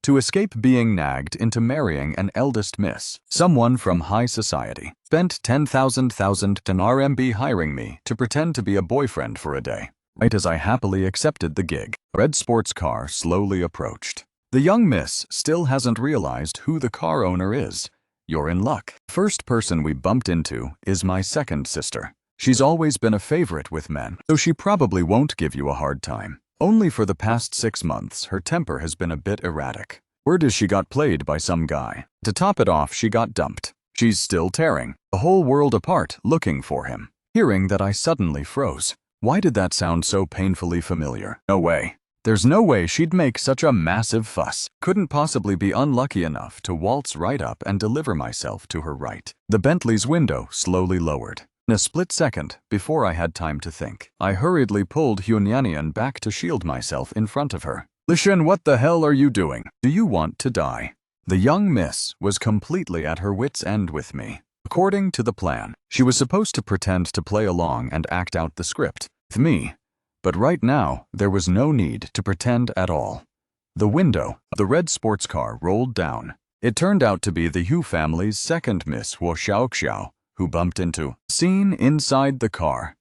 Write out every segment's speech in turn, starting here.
to escape being nagged into marrying an eldest miss, someone from high society. Spent 10,000 RMB hiring me to pretend to be a boyfriend for a day. Right as I happily accepted the gig, a red sports car slowly approached. The young miss still hasn't realized who the car owner is. You're in luck. First person we bumped into is my second sister. She's always been a favorite with men, so she probably won't give you a hard time. Only for the past 6 months, her temper has been a bit erratic. Word is she got played by some guy. To top it off, she got dumped. She's still tearing the whole world apart looking for him. Hearing that, I suddenly froze. Why did that sound so painfully familiar? No way. There's no way she'd make such a massive fuss. Couldn't possibly be unlucky enough to waltz right up and deliver myself to her right. The Bentley's window slowly lowered. In a split second, before I had time to think, I hurriedly pulled Hunyanian back to shield myself in front of her. Lishan, what the hell are you doing? Do you want to die? The young miss was completely at her wit's end with me. According to the plan, she was supposed to pretend to play along and act out the script with me. But right now, there was no need to pretend at all. The window of the red sports car rolled down. It turned out to be the Hu family's second Miss Hu Xiaoxiao, who bumped into. Seen inside the car.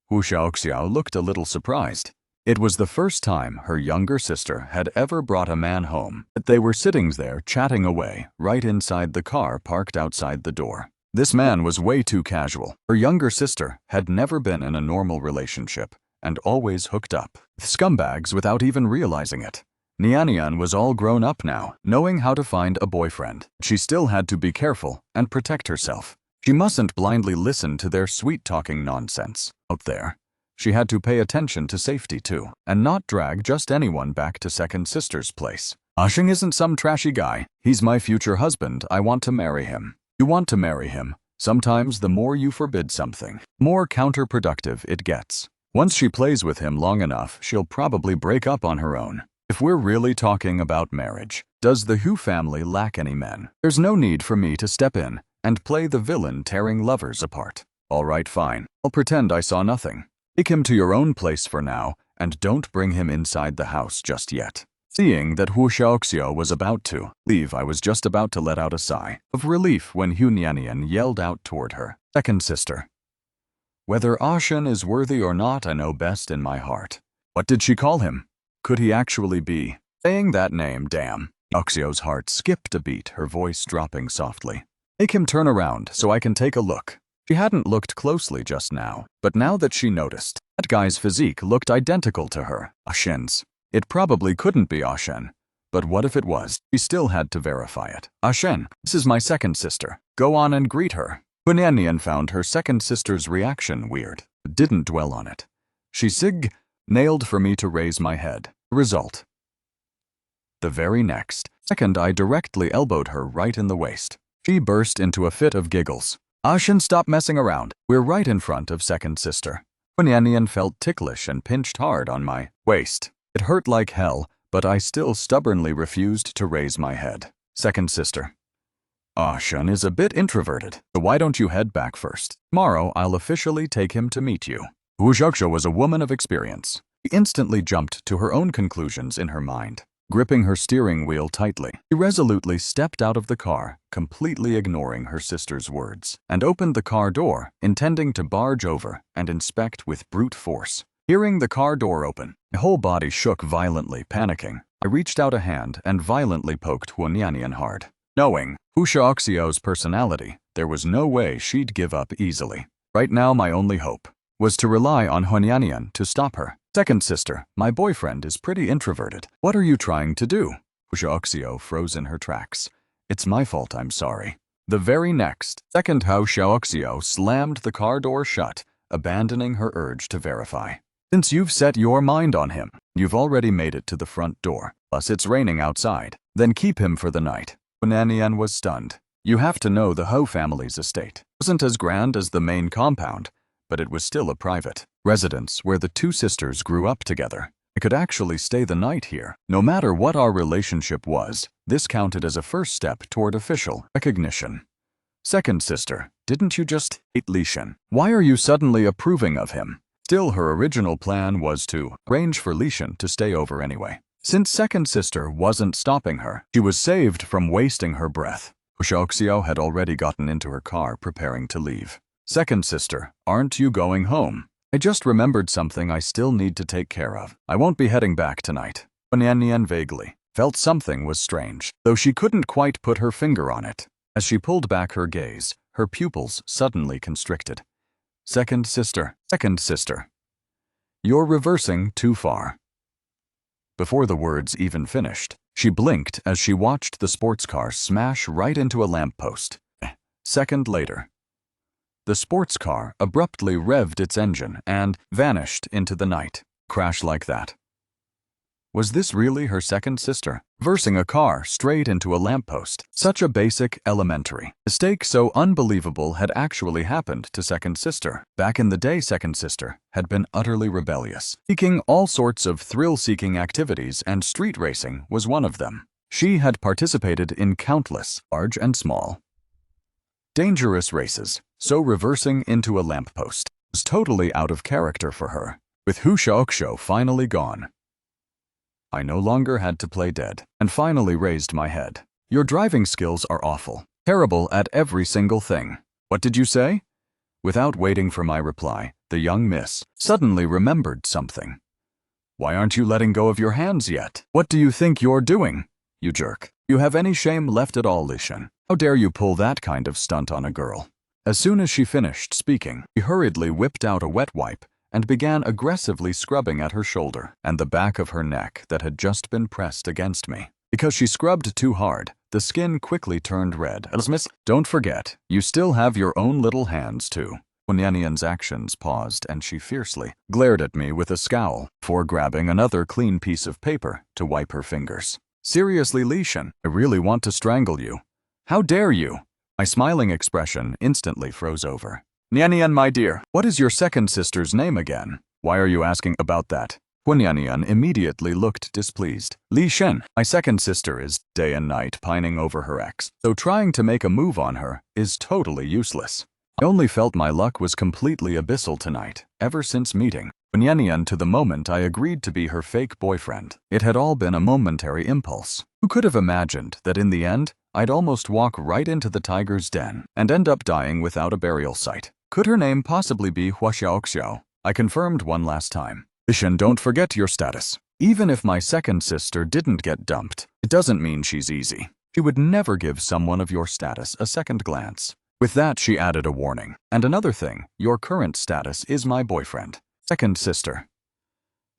Hu Xiaoxiao looked a little surprised. It was the first time her younger sister had ever brought a man home. They were sitting there chatting away right inside the car parked outside the door. This man was way too casual. Her younger sister had never been in a normal relationship and always hooked up with scumbags without even realizing it. Nianian was all grown up now, knowing how to find a boyfriend. She still had to be careful and protect herself. She mustn't blindly listen to their sweet-talking nonsense out there. She had to pay attention to safety too, and not drag just anyone back to second sister's place. Ashing isn't some trashy guy. He's my future husband. I want to marry him. You want to marry him. Sometimes the more you forbid something, more counterproductive it gets. Once she plays with him long enough, she'll probably break up on her own. If we're really talking about marriage, does the Hu family lack any men? There's no need for me to step in and play the villain tearing lovers apart. All right, fine. I'll pretend I saw nothing. Take him to your own place for now, and don't bring him inside the house just yet. Seeing that Hu Xiaoxiao was about to leave, I was just about to let out a sigh of relief when Hunyanian yelled out toward her second sister. Whether Ashen is worthy or not, I know best in my heart. What did she call him? Could he actually be? Saying that name, damn. Xiaoxiao's heart skipped a beat, her voice dropping softly. Make him turn around so I can take a look. She hadn't looked closely just now, but now that she noticed, that guy's physique looked identical to her, Ashen's. It probably couldn't be Ashen, but what if it was? She still had to verify it. Ashen, this is my second sister. Go on and greet her. Hunyanian found her second sister's reaction weird, but didn't dwell on it. She nailed for me to raise my head. Result. The very next second, I directly elbowed her right in the waist. She burst into a fit of giggles. Ashen, stop messing around. We're right in front of second sister. Hunyanian felt ticklish and pinched hard on my waist. It hurt like hell, but I still stubbornly refused to raise my head. Second sister. Ashen is a bit introverted, so why don't you head back first? Tomorrow I'll officially take him to meet you. Hu Xiaoxiao was a woman of experience. She instantly jumped to her own conclusions in her mind. Gripping her steering wheel tightly, she resolutely stepped out of the car, completely ignoring her sister's words, and opened the car door, intending to barge over and inspect with brute force. Hearing the car door open, my whole body shook violently, panicking. I reached out a hand and violently poked Hunyanian hard. Knowing Hu Xiaoxiao's personality, there was no way she'd give up easily. Right now, my only hope was to rely on Hunyanian to stop her. Second sister, my boyfriend is pretty introverted. What are you trying to do? Hu Xiaoxiao froze in her tracks. It's my fault, I'm sorry. The very next second, Hu Xiaoxiao slammed the car door shut, abandoning her urge to verify. Since you've set your mind on him, you've already made it to the front door. Plus it's raining outside. Then keep him for the night. Hunyanian was stunned. You have to know the Ho family's estate wasn't as grand as the main compound, but it was still a private residence where the two sisters grew up together. I could actually stay the night here. No matter what our relationship was, this counted as a first step toward official recognition. Second sister, didn't you just hate Lishan? Why are you suddenly approving of him? Still, her original plan was to arrange for Lishan to stay over anyway. Since second sister wasn't stopping her, she was saved from wasting her breath. Xiaoxiao had already gotten into her car preparing to leave. Second sister, aren't you going home? I just remembered something I still need to take care of. I won't be heading back tonight. Nian vaguely felt something was strange, though she couldn't quite put her finger on it. As she pulled back her gaze, her pupils suddenly constricted. Second sister, you're reversing too far. Before the words even finished, she blinked as she watched the sports car smash right into a lamppost. Second later, the sports car abruptly revved its engine and vanished into the night. Crash like that. Was this really her second sister? Reversing a car straight into a lamppost. Such a basic, elementary mistake so unbelievable had actually happened to second sister. Back in the day, second sister had been utterly rebellious, seeking all sorts of thrill-seeking activities, and street racing was one of them. She had participated in countless, large and small, dangerous races, so reversing into a lamppost was totally out of character for her. With Hu Shaoxiao finally gone, I no longer had to play dead, and finally raised my head. Your driving skills are awful. Terrible at every single thing. What did you say? Without waiting for my reply, the young miss suddenly remembered something. Why aren't you letting go of your hands yet? What do you think you're doing? You jerk. You have any shame left at all, Li Shen? How dare you pull that kind of stunt on a girl? As soon as she finished speaking, he hurriedly whipped out a wet wipe and began aggressively scrubbing at her shoulder and the back of her neck that had just been pressed against me. Because she scrubbed too hard, the skin quickly turned red. Miss, don't forget, you still have your own little hands too. Nian's actions paused and she fiercely glared at me with a scowl before grabbing another clean piece of paper to wipe her fingers. Seriously, Li Shen, I really want to strangle you. How dare you? My smiling expression instantly froze over. Nian, my dear, what is your second sister's name again? Why are you asking about that? Nian immediately looked displeased. Li Shen, my second sister is day and night pining over her ex, so trying to make a move on her is totally useless. I only felt my luck was completely abyssal tonight, ever since meeting Nian to the moment I agreed to be her fake boyfriend. It had all been a momentary impulse. Who could have imagined that in the end, I'd almost walk right into the tiger's den and end up dying without a burial site? Could her name possibly be Hua Xiaoxiao? I confirmed one last time. Li Shen, don't forget your status. Even if my second sister didn't get dumped, it doesn't mean she's easy. She would never give someone of your status a second glance. With that, she added a warning. And another thing, your current status is my boyfriend, second sister.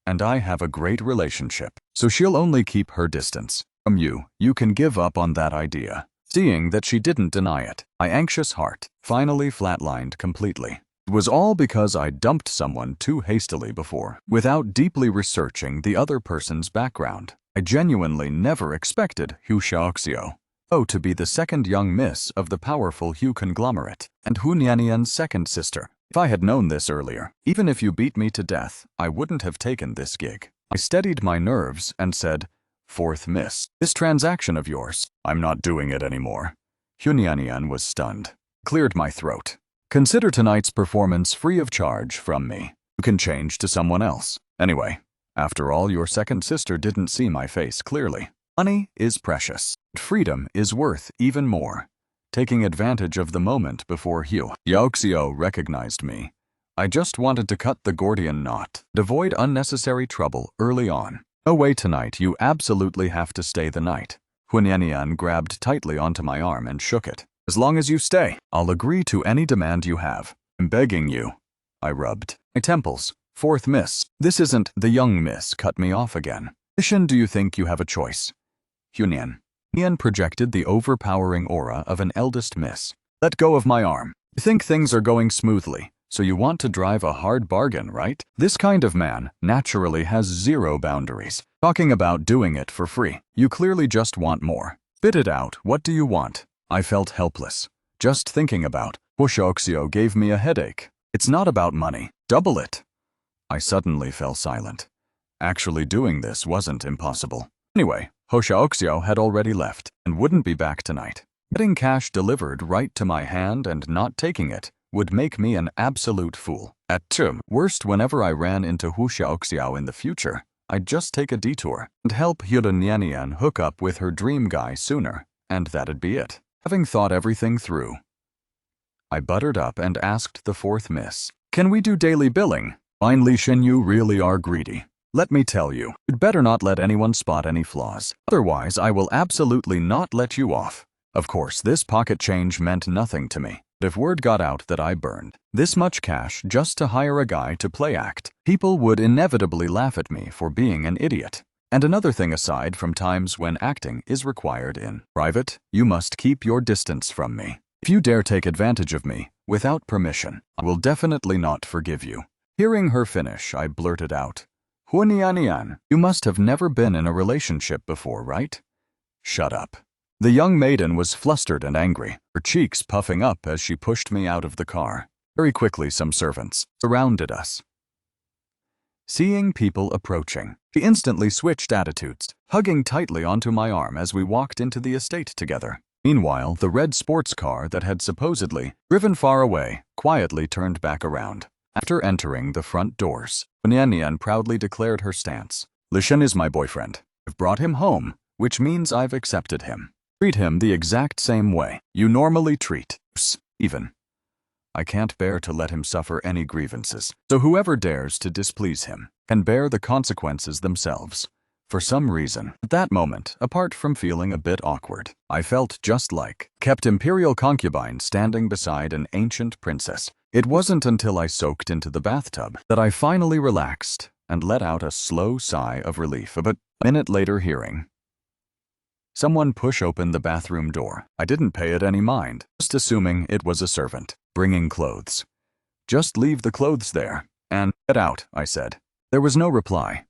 And I have a great relationship, so she'll only keep her distance from you. You can give up on that idea. Seeing that she didn't deny it, my anxious heart finally flatlined completely. It was all because I dumped someone too hastily before, without deeply researching the other person's background. I genuinely never expected Hu Shaoxiao to be the second young miss of the powerful Hu conglomerate, and Hu Nianyan's second sister. If I had known this earlier, even if you beat me to death, I wouldn't have taken this gig. I steadied my nerves and said, Fourth miss, this transaction of yours, I'm not doing it anymore. Hu Nianyan was stunned. Cleared my throat. Consider tonight's performance free of charge from me. You can change to someone else. Anyway, after all, your second sister didn't see my face clearly. Money is precious. Freedom is worth even more. Taking advantage of the moment before Hu Xiaoxiao recognized me, I just wanted to cut the Gordian knot, avoid unnecessary trouble early on. No way tonight, you absolutely have to stay the night. Nian grabbed tightly onto my arm and shook it. As long as you stay, I'll agree to any demand you have. I'm begging you. I rubbed my temples. Fourth miss. This isn't the young miss cut me off again. Li Shen, do you think you have a choice? Nian projected the overpowering aura of an eldest miss. Let go of my arm. You think things are going smoothly, so you want to drive a hard bargain, right? This kind of man naturally has zero boundaries. Talking about doing it for free. You clearly just want more. Spit it out. What do you want? I felt helpless. Just thinking about Hua Xiaoxiao gave me a headache. It's not about money. Double it. I suddenly fell silent. Actually doing this wasn't impossible. Anyway, Hua Xiaoxiao had already left and wouldn't be back tonight. Getting cash delivered right to my hand and not taking it would make me an absolute fool. At worst, whenever I ran into Hu Xiaoxiao in the future, I'd just take a detour and help Hyunyan hook up with her dream guy sooner, and that'd be it. Having thought everything through, I buttered up and asked the fourth miss, "Can we do daily billing?" Finally, Shin, you really are greedy. Let me tell you, you'd better not let anyone spot any flaws. Otherwise, I will absolutely not let you off. Of course, this pocket change meant nothing to me. But if word got out that I burned this much cash just to hire a guy to play act, people would inevitably laugh at me for being an idiot. And another thing, aside from times when acting is required in private, you must keep your distance from me. If you dare take advantage of me without permission, I will definitely not forgive you. Hearing her finish, I blurted out, "Huanianian, you must have never been in a relationship before, right?" "Shut up." The young maiden was flustered and angry, her cheeks puffing up as she pushed me out of the car. Very quickly, some servants surrounded us. Seeing people approaching, she instantly switched attitudes, hugging tightly onto my arm as we walked into the estate together. Meanwhile, the red sports car that had supposedly driven far away quietly turned back around. After entering the front doors, Huanian proudly declared her stance. "Lishan is my boyfriend. I've brought him home, which means I've accepted him. Treat him the exact same way you normally treat us, even. I can't bear to let him suffer any grievances, so whoever dares to displease him can bear the consequences themselves." For some reason, at that moment, apart from feeling a bit awkward, I felt just like kept imperial concubine standing beside an ancient princess. It wasn't until I soaked into the bathtub that I finally relaxed and let out a slow sigh of relief. But a minute later, hearing someone push open the bathroom door, I didn't pay it any mind, just assuming it was a servant bringing clothes. "Just leave the clothes there and get out," I said. There was no reply.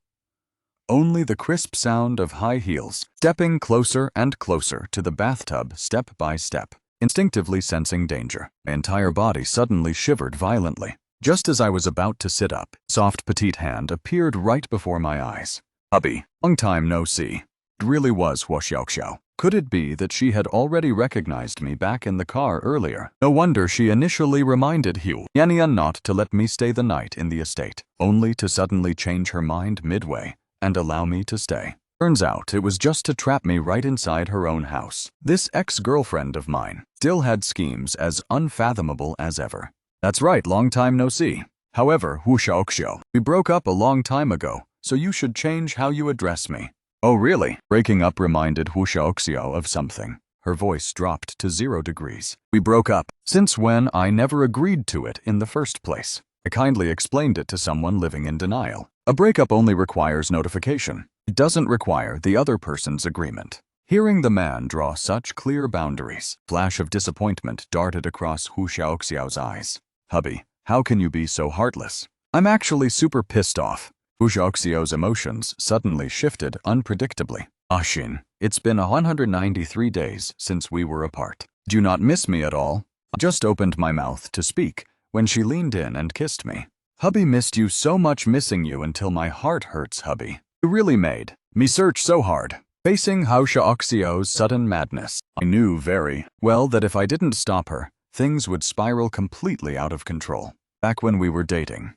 Only the crisp sound of high heels stepping closer and closer to the bathtub step by step. Instinctively sensing danger, my entire body suddenly shivered violently. Just as I was about to sit up, a soft petite hand appeared right before my eyes. "Hubby, long time no see." It really was Hua Xiaoxiao. Could it be that she had already recognized me back in the car earlier? No wonder she initially reminded Hu Yannian not to let me stay the night in the estate, only to suddenly change her mind midway and allow me to stay. Turns out it was just to trap me right inside her own house. This ex-girlfriend of mine still had schemes as unfathomable as ever. "That's right, long time no see. However, Hu Xiaoxiao, we broke up a long time ago, so you should change how you address me." "Oh really?" Breaking up reminded Hu Xiaoxiao of something. Her voice dropped to 0 degrees. "We broke up. Since when? I never agreed to it in the first place." I kindly explained it to someone living in denial. A breakup only requires notification. It doesn't require the other person's agreement. Hearing the man draw such clear boundaries, a flash of disappointment darted across Hu Xiaoxiao's eyes. "Hubby, how can you be so heartless?" "I'm actually super pissed off." Hu Xiaoxiao's emotions suddenly shifted unpredictably. "Ashin, it's been 193 days since we were apart. Do you not miss me at all?" I just opened my mouth to speak when she leaned in and kissed me. "Hubby missed you so much, missing you until my heart hurts, hubby. You really made me search so hard." Facing Hou Xiaoxiao's sudden madness, I knew very well that if I didn't stop her, things would spiral completely out of control. Back when we were dating,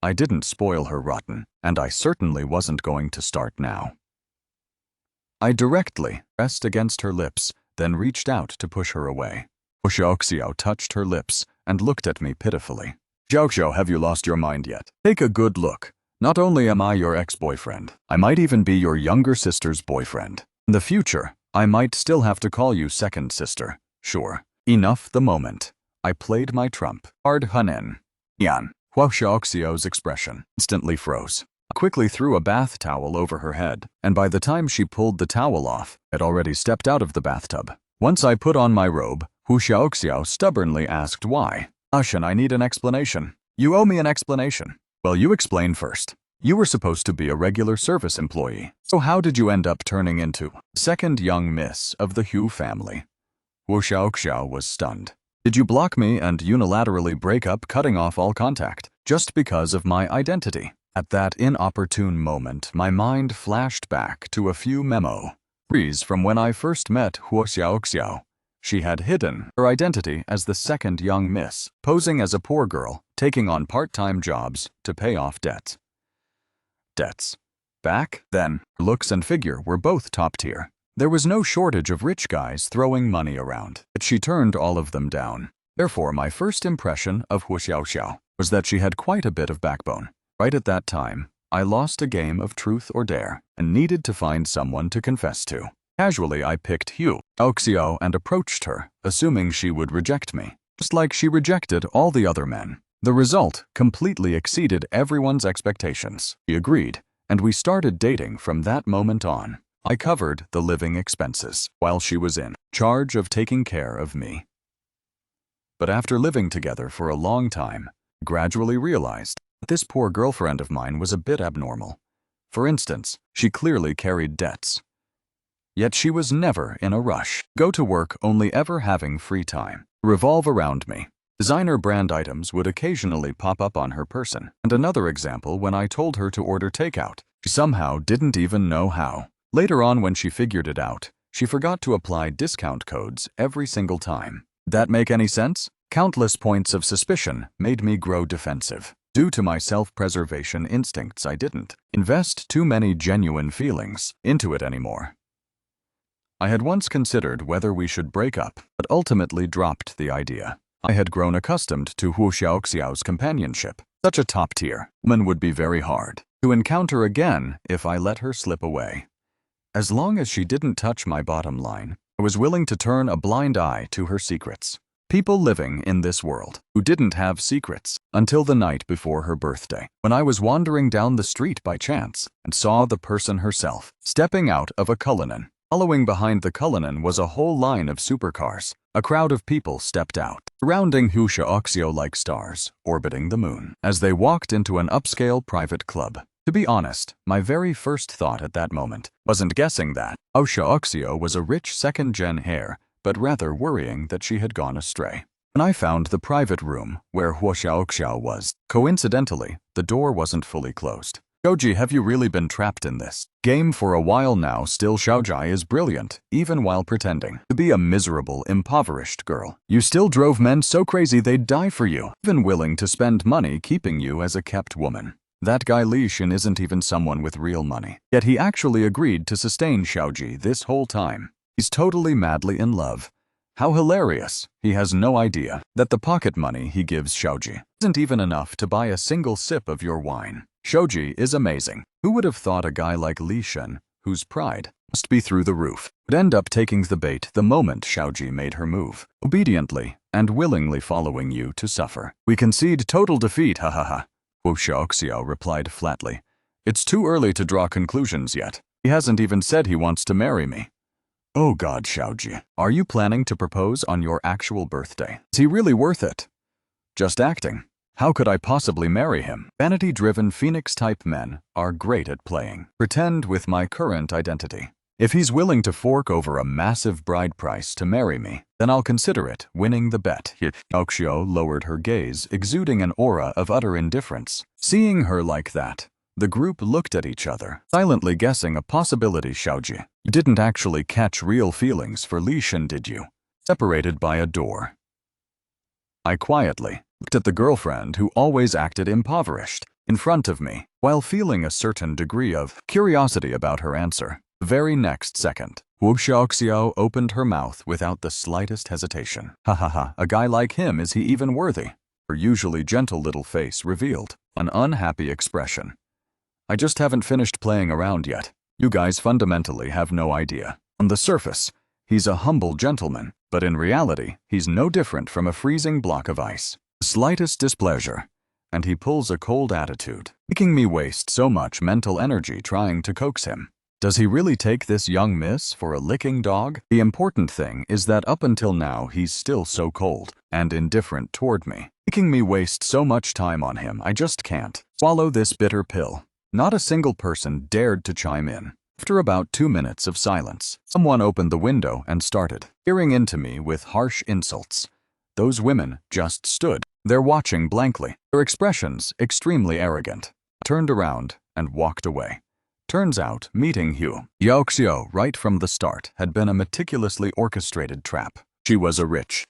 I didn't spoil her rotten, and I certainly wasn't going to start now. I directly pressed against her lips, then reached out to push her away. Hou Xiaoxiao touched her lips and looked at me pitifully. "Xiaoxiao, have you lost your mind yet? Take a good look. Not only am I your ex-boyfriend, I might even be your younger sister's boyfriend. In the future, I might still have to call you second sister. Sure. Enough the moment." I played my trump. Hard Hunen. Yan. Hua Xiaoxiao's expression instantly froze. I quickly threw a bath towel over her head, and by the time she pulled the towel off, I had already stepped out of the bathtub. Once I put on my robe, Hu Xiaoxiao stubbornly asked why. "Ashen, I need an explanation." "You owe me an explanation." "Well, you explain first. You were supposed to be a regular service employee, so how did you end up turning into second young miss of the Hu family?" Hu Xiaoxiao was stunned. "Did you block me and unilaterally break up, cutting off all contact, just because of my identity?" At that inopportune moment, my mind flashed back to a few memories from when I first met Hu Xiaoxiao. She had hidden her identity as the second young miss, posing as a poor girl, taking on part-time jobs to pay off debts. Back then, her looks and figure were both top tier. There was no shortage of rich guys throwing money around, but she turned all of them down. Therefore, my first impression of Hu Xiaoxiao was that she had quite a bit of backbone. Right at that time, I lost a game of truth or dare and needed to find someone to confess to. Casually, I picked Hu Xiaoxiao and approached her, assuming she would reject me, just like she rejected all the other men. The result completely exceeded everyone's expectations. She agreed, and we started dating from that moment on. I covered the living expenses while she was in charge of taking care of me. But after living together for a long time, I gradually realized that this poor girlfriend of mine was a bit abnormal. For instance, she clearly carried debts. Yet she was never in a rush. Go to work only ever having free time. Revolve around me. Designer brand items would occasionally pop up on her person. And another example when I told her to order takeout. She somehow didn't even know how. Later on when she figured it out, she forgot to apply discount codes every single time. Did that make any sense? Countless points of suspicion made me grow defensive. Due to my self-preservation instincts, I didn't invest too many genuine feelings into it anymore. I had once considered whether we should break up, but ultimately dropped the idea. I had grown accustomed to Hu Xiaoxiao's companionship. Such a top-tier woman would be very hard to encounter again if I let her slip away. As long as she didn't touch my bottom line, I was willing to turn a blind eye to her secrets. People living in this world who didn't have secrets until the night before her birthday, when I was wandering down the street by chance and saw the person herself stepping out of a Cullinan. Following behind the Cullinan was a whole line of supercars. A crowd of people stepped out, surrounding Hu Xiaoxiao like stars, orbiting the moon, as they walked into an upscale private club. To be honest, my very first thought at that moment wasn't guessing that Hu Xiaoxiao was a rich second-gen heir, but rather worrying that she had gone astray. When I found the private room where Hu Xiaoxiao was, coincidentally, the door wasn't fully closed. Shoji, have you really been trapped in this game for a while now? Still, Xiaojai is brilliant, even while pretending to be a miserable, impoverished girl. You still drove men so crazy they'd die for you, even willing to spend money keeping you as a kept woman. That guy Li Xin isn't even someone with real money. Yet he actually agreed to sustain Xiaoji this whole time. He's totally madly in love. How hilarious. He has no idea that the pocket money he gives Xiaoji isn't even enough to buy a single sip of your wine. Shoji is amazing. Who would have thought a guy like Li Xin, whose pride must be through the roof, would end up taking the bait the moment Xiaoji made her move, obediently and willingly following you to suffer. We concede total defeat, ha ha ha. Hu Xiaoxiao replied flatly. It's too early to draw conclusions yet. He hasn't even said he wants to marry me. Oh God, Xiaoji, are you planning to propose on your actual birthday? Is he really worth it? Just acting. How could I possibly marry him? Vanity-driven Phoenix-type men are great at playing pretend with my current identity. If he's willing to fork over a massive bride price to marry me, then I'll consider it winning the bet. Xiaoxiao lowered her gaze, exuding an aura of utter indifference. Seeing her like that, the group looked at each other, silently guessing a possibility. Xiaoji, you didn't actually catch real feelings for Li Xin, did you? Separated by a door. I quietly looked at the girlfriend who always acted impoverished in front of me, while feeling a certain degree of curiosity about her answer. The very next second, Hu Xiaoxiao opened her mouth without the slightest hesitation. Ha ha ha, a guy like him, is he even worthy? Her usually gentle little face revealed an unhappy expression. I just haven't finished playing around yet. You guys fundamentally have no idea. On the surface, he's a humble gentleman, but in reality, he's no different from a freezing block of ice. The slightest displeasure, and he pulls a cold attitude, making me waste so much mental energy trying to coax him. Does he really take this young miss for a licking dog? The important thing is that up until now he's still so cold and indifferent toward me, making me waste so much time on him. I just can't swallow this bitter pill. Not a single person dared to chime in. After about 2 minutes of silence, someone opened the window and started peering into me with harsh insults. Those women just stood there watching blankly, their expressions extremely arrogant. I turned around and walked away. Turns out, meeting Hu Xiaoxiao right from the start had been a meticulously orchestrated trap. She's a rich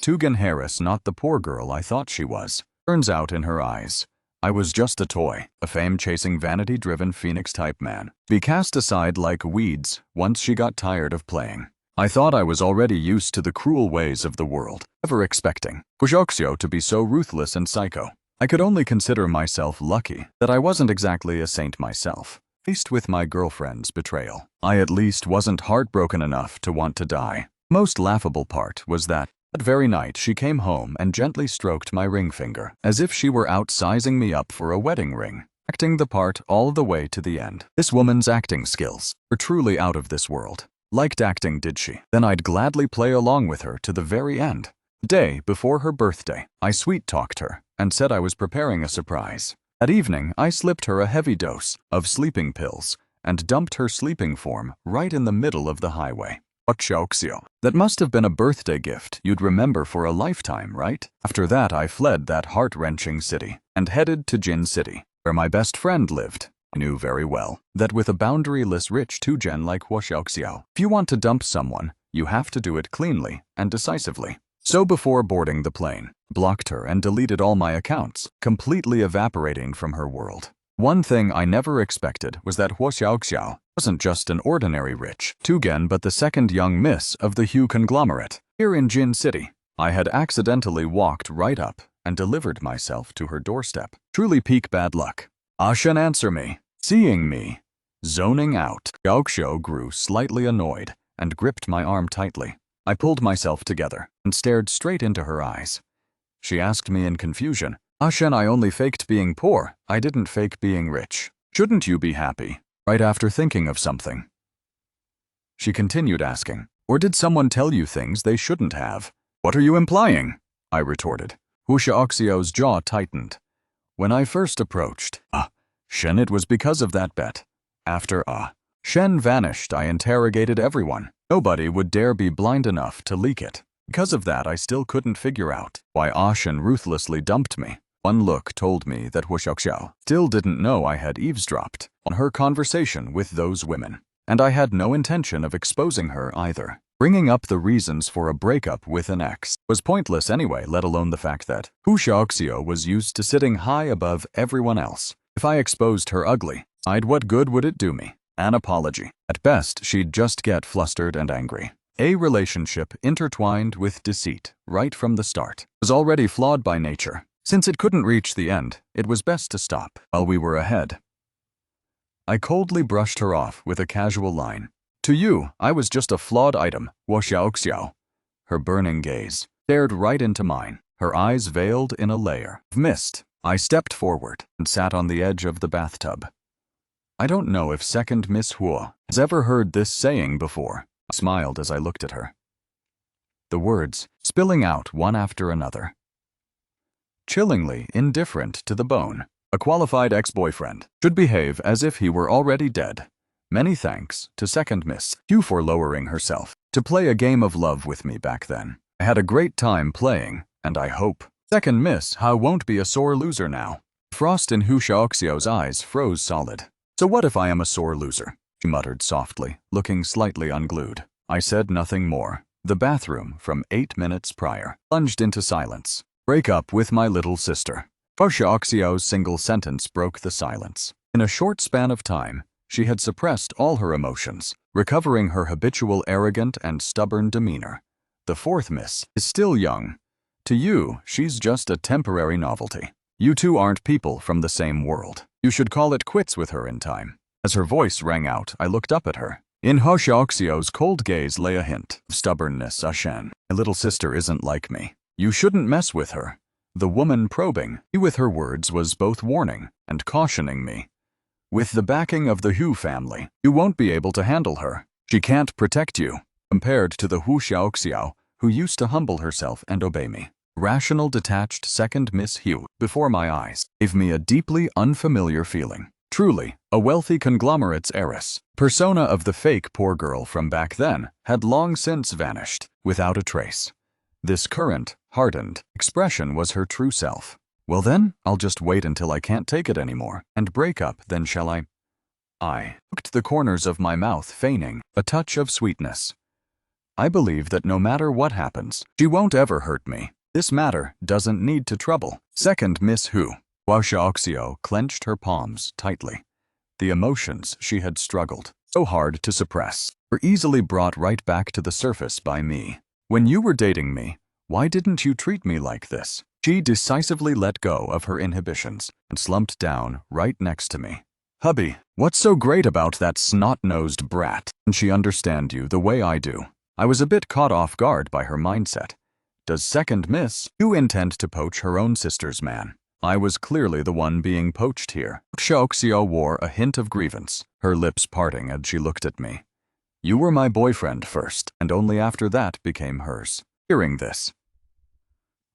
Tugan Heiress, not the poor girl I thought she was. Turns out in her eyes, I was just a toy, a fame-chasing, vanity-driven phoenix-type man. Be cast aside like weeds once she got tired of playing. I thought I was already used to the cruel ways of the world, never expecting Hwasyokseo to be so ruthless and psycho. I could only consider myself lucky that I wasn't exactly a saint myself. Faced with my girlfriend's betrayal, I at least wasn't heartbroken enough to want to die. Most laughable part was that very night she came home and gently stroked my ring finger, as if she were out sizing me up for a wedding ring, acting the part all the way to the end. This woman's acting skills were truly out of this world. Liked acting, did she? Then I'd gladly play along with her to the very end. The day before her birthday, I sweet-talked her and said I was preparing a surprise. That evening, I slipped her a heavy dose of sleeping pills and dumped her sleeping form right in the middle of the highway. Hwasyokseo. That must have been a birthday gift you'd remember for a lifetime, right? After that, I fled that heart-wrenching city and headed to Jin City, where my best friend lived. I knew very well that with a boundaryless rich 2gen like Hwasyokseo, if you want to dump someone, you have to do it cleanly and decisively. So before boarding the plane, blocked her and deleted all my accounts, completely evaporating from her world. One thing I never expected was that Hwasyokseo wasn't just an ordinary rich 2gen but the second young miss of the Hue conglomerate. Here in Jin City, I had accidentally walked right up and delivered myself to her doorstep. Truly peak bad luck. Ashen, answer me. Seeing me zoning out, Hwasyokseo grew slightly annoyed and gripped my arm tightly. I pulled myself together and stared straight into her eyes. She asked me in confusion, Ashen, I only faked being poor. I didn't fake being rich. Shouldn't you be happy? Right after thinking of something. She continued asking, or did someone tell you things they shouldn't have? What are you implying? I retorted. Hwasyokeseo's jaw tightened. When I first approached, Shen, it was because of that bet. After Shen vanished, I interrogated everyone. Nobody would dare be blind enough to leak it. Because of that, I still couldn't figure out why Ashen ruthlessly dumped me. One look told me that Hwasyokseo still didn't know I had eavesdropped on her conversation with those women, and I had no intention of exposing her either. Bringing up the reasons for a breakup with an ex was pointless anyway, let alone the fact that Hwasyokseo was used to sitting high above everyone else. If I exposed her ugly side, what good would it do me? An apology. At best, she'd just get flustered and angry. A relationship intertwined with deceit right from the start was already flawed by nature. Since it couldn't reach the end, it was best to stop while we were ahead. I coldly brushed her off with a casual line. To you, I was just a flawed item, Hwasyokseo. Her burning gaze stared right into mine, her eyes veiled in a layer of mist. I stepped forward and sat on the edge of the bathtub. I don't know if second Miss Hua has ever heard this saying before. I smiled as I looked at her. The words spilling out one after another. Chillingly indifferent to the bone. A qualified ex-boyfriend should behave as if he were already dead. Many thanks to second Miss Hugh for lowering herself to play a game of love with me back then. I had a great time playing, and I hope second Miss Hua won't be a sore loser now. Frost in Hwasyokeseo's eyes froze solid. So what if I am a sore loser? She muttered softly, looking slightly unglued. I said nothing more. The bathroom from 8 minutes prior plunged into silence. Break up with my little sister. Hwasyokeseo's single sentence broke the silence. In a short span of time, she had suppressed all her emotions, recovering her habitual arrogant and stubborn demeanor. The fourth miss is still young. To you, she's just a temporary novelty. You two aren't people from the same world. You should call it quits with her in time. As her voice rang out, I looked up at her. In Hwasyokeseo's cold gaze lay a hint of stubbornness. Ashen, my little sister isn't like me. You shouldn't mess with her. The woman probing me with her words was both warning and cautioning me. With the backing of the Hu family, you won't be able to handle her. She can't protect you, compared to the Hwasyokseo who used to humble herself and obey me. Rational, detached second Miss Hu before my eyes gave me a deeply unfamiliar feeling. Truly, a wealthy conglomerate's heiress. Persona of the fake poor girl from back then had long since vanished, without a trace. This current, hardened expression was her true self. Well then, I'll just wait until I can't take it anymore, and break up, then shall I? I hooked the corners of my mouth, feigning a touch of sweetness. I believe that no matter what happens, she won't ever hurt me. This matter doesn't need to trouble second Miss Hu. Hua Xiaoxiao clenched her palms tightly. The emotions she had struggled so hard to suppress were easily brought right back to the surface by me. When you were dating me, why didn't you treat me like this? She decisively let go of her inhibitions and slumped down right next to me. Hubby, what's so great about that snot-nosed brat? Can she understand you the way I do? I was a bit caught off guard by her mindset. Does second miss you intend to poach her own sister's man? I was clearly the one being poached here. Xiaoxiao wore a hint of grievance, her lips parting as she looked at me. You were my boyfriend first, and only after that became hers. Hearing this,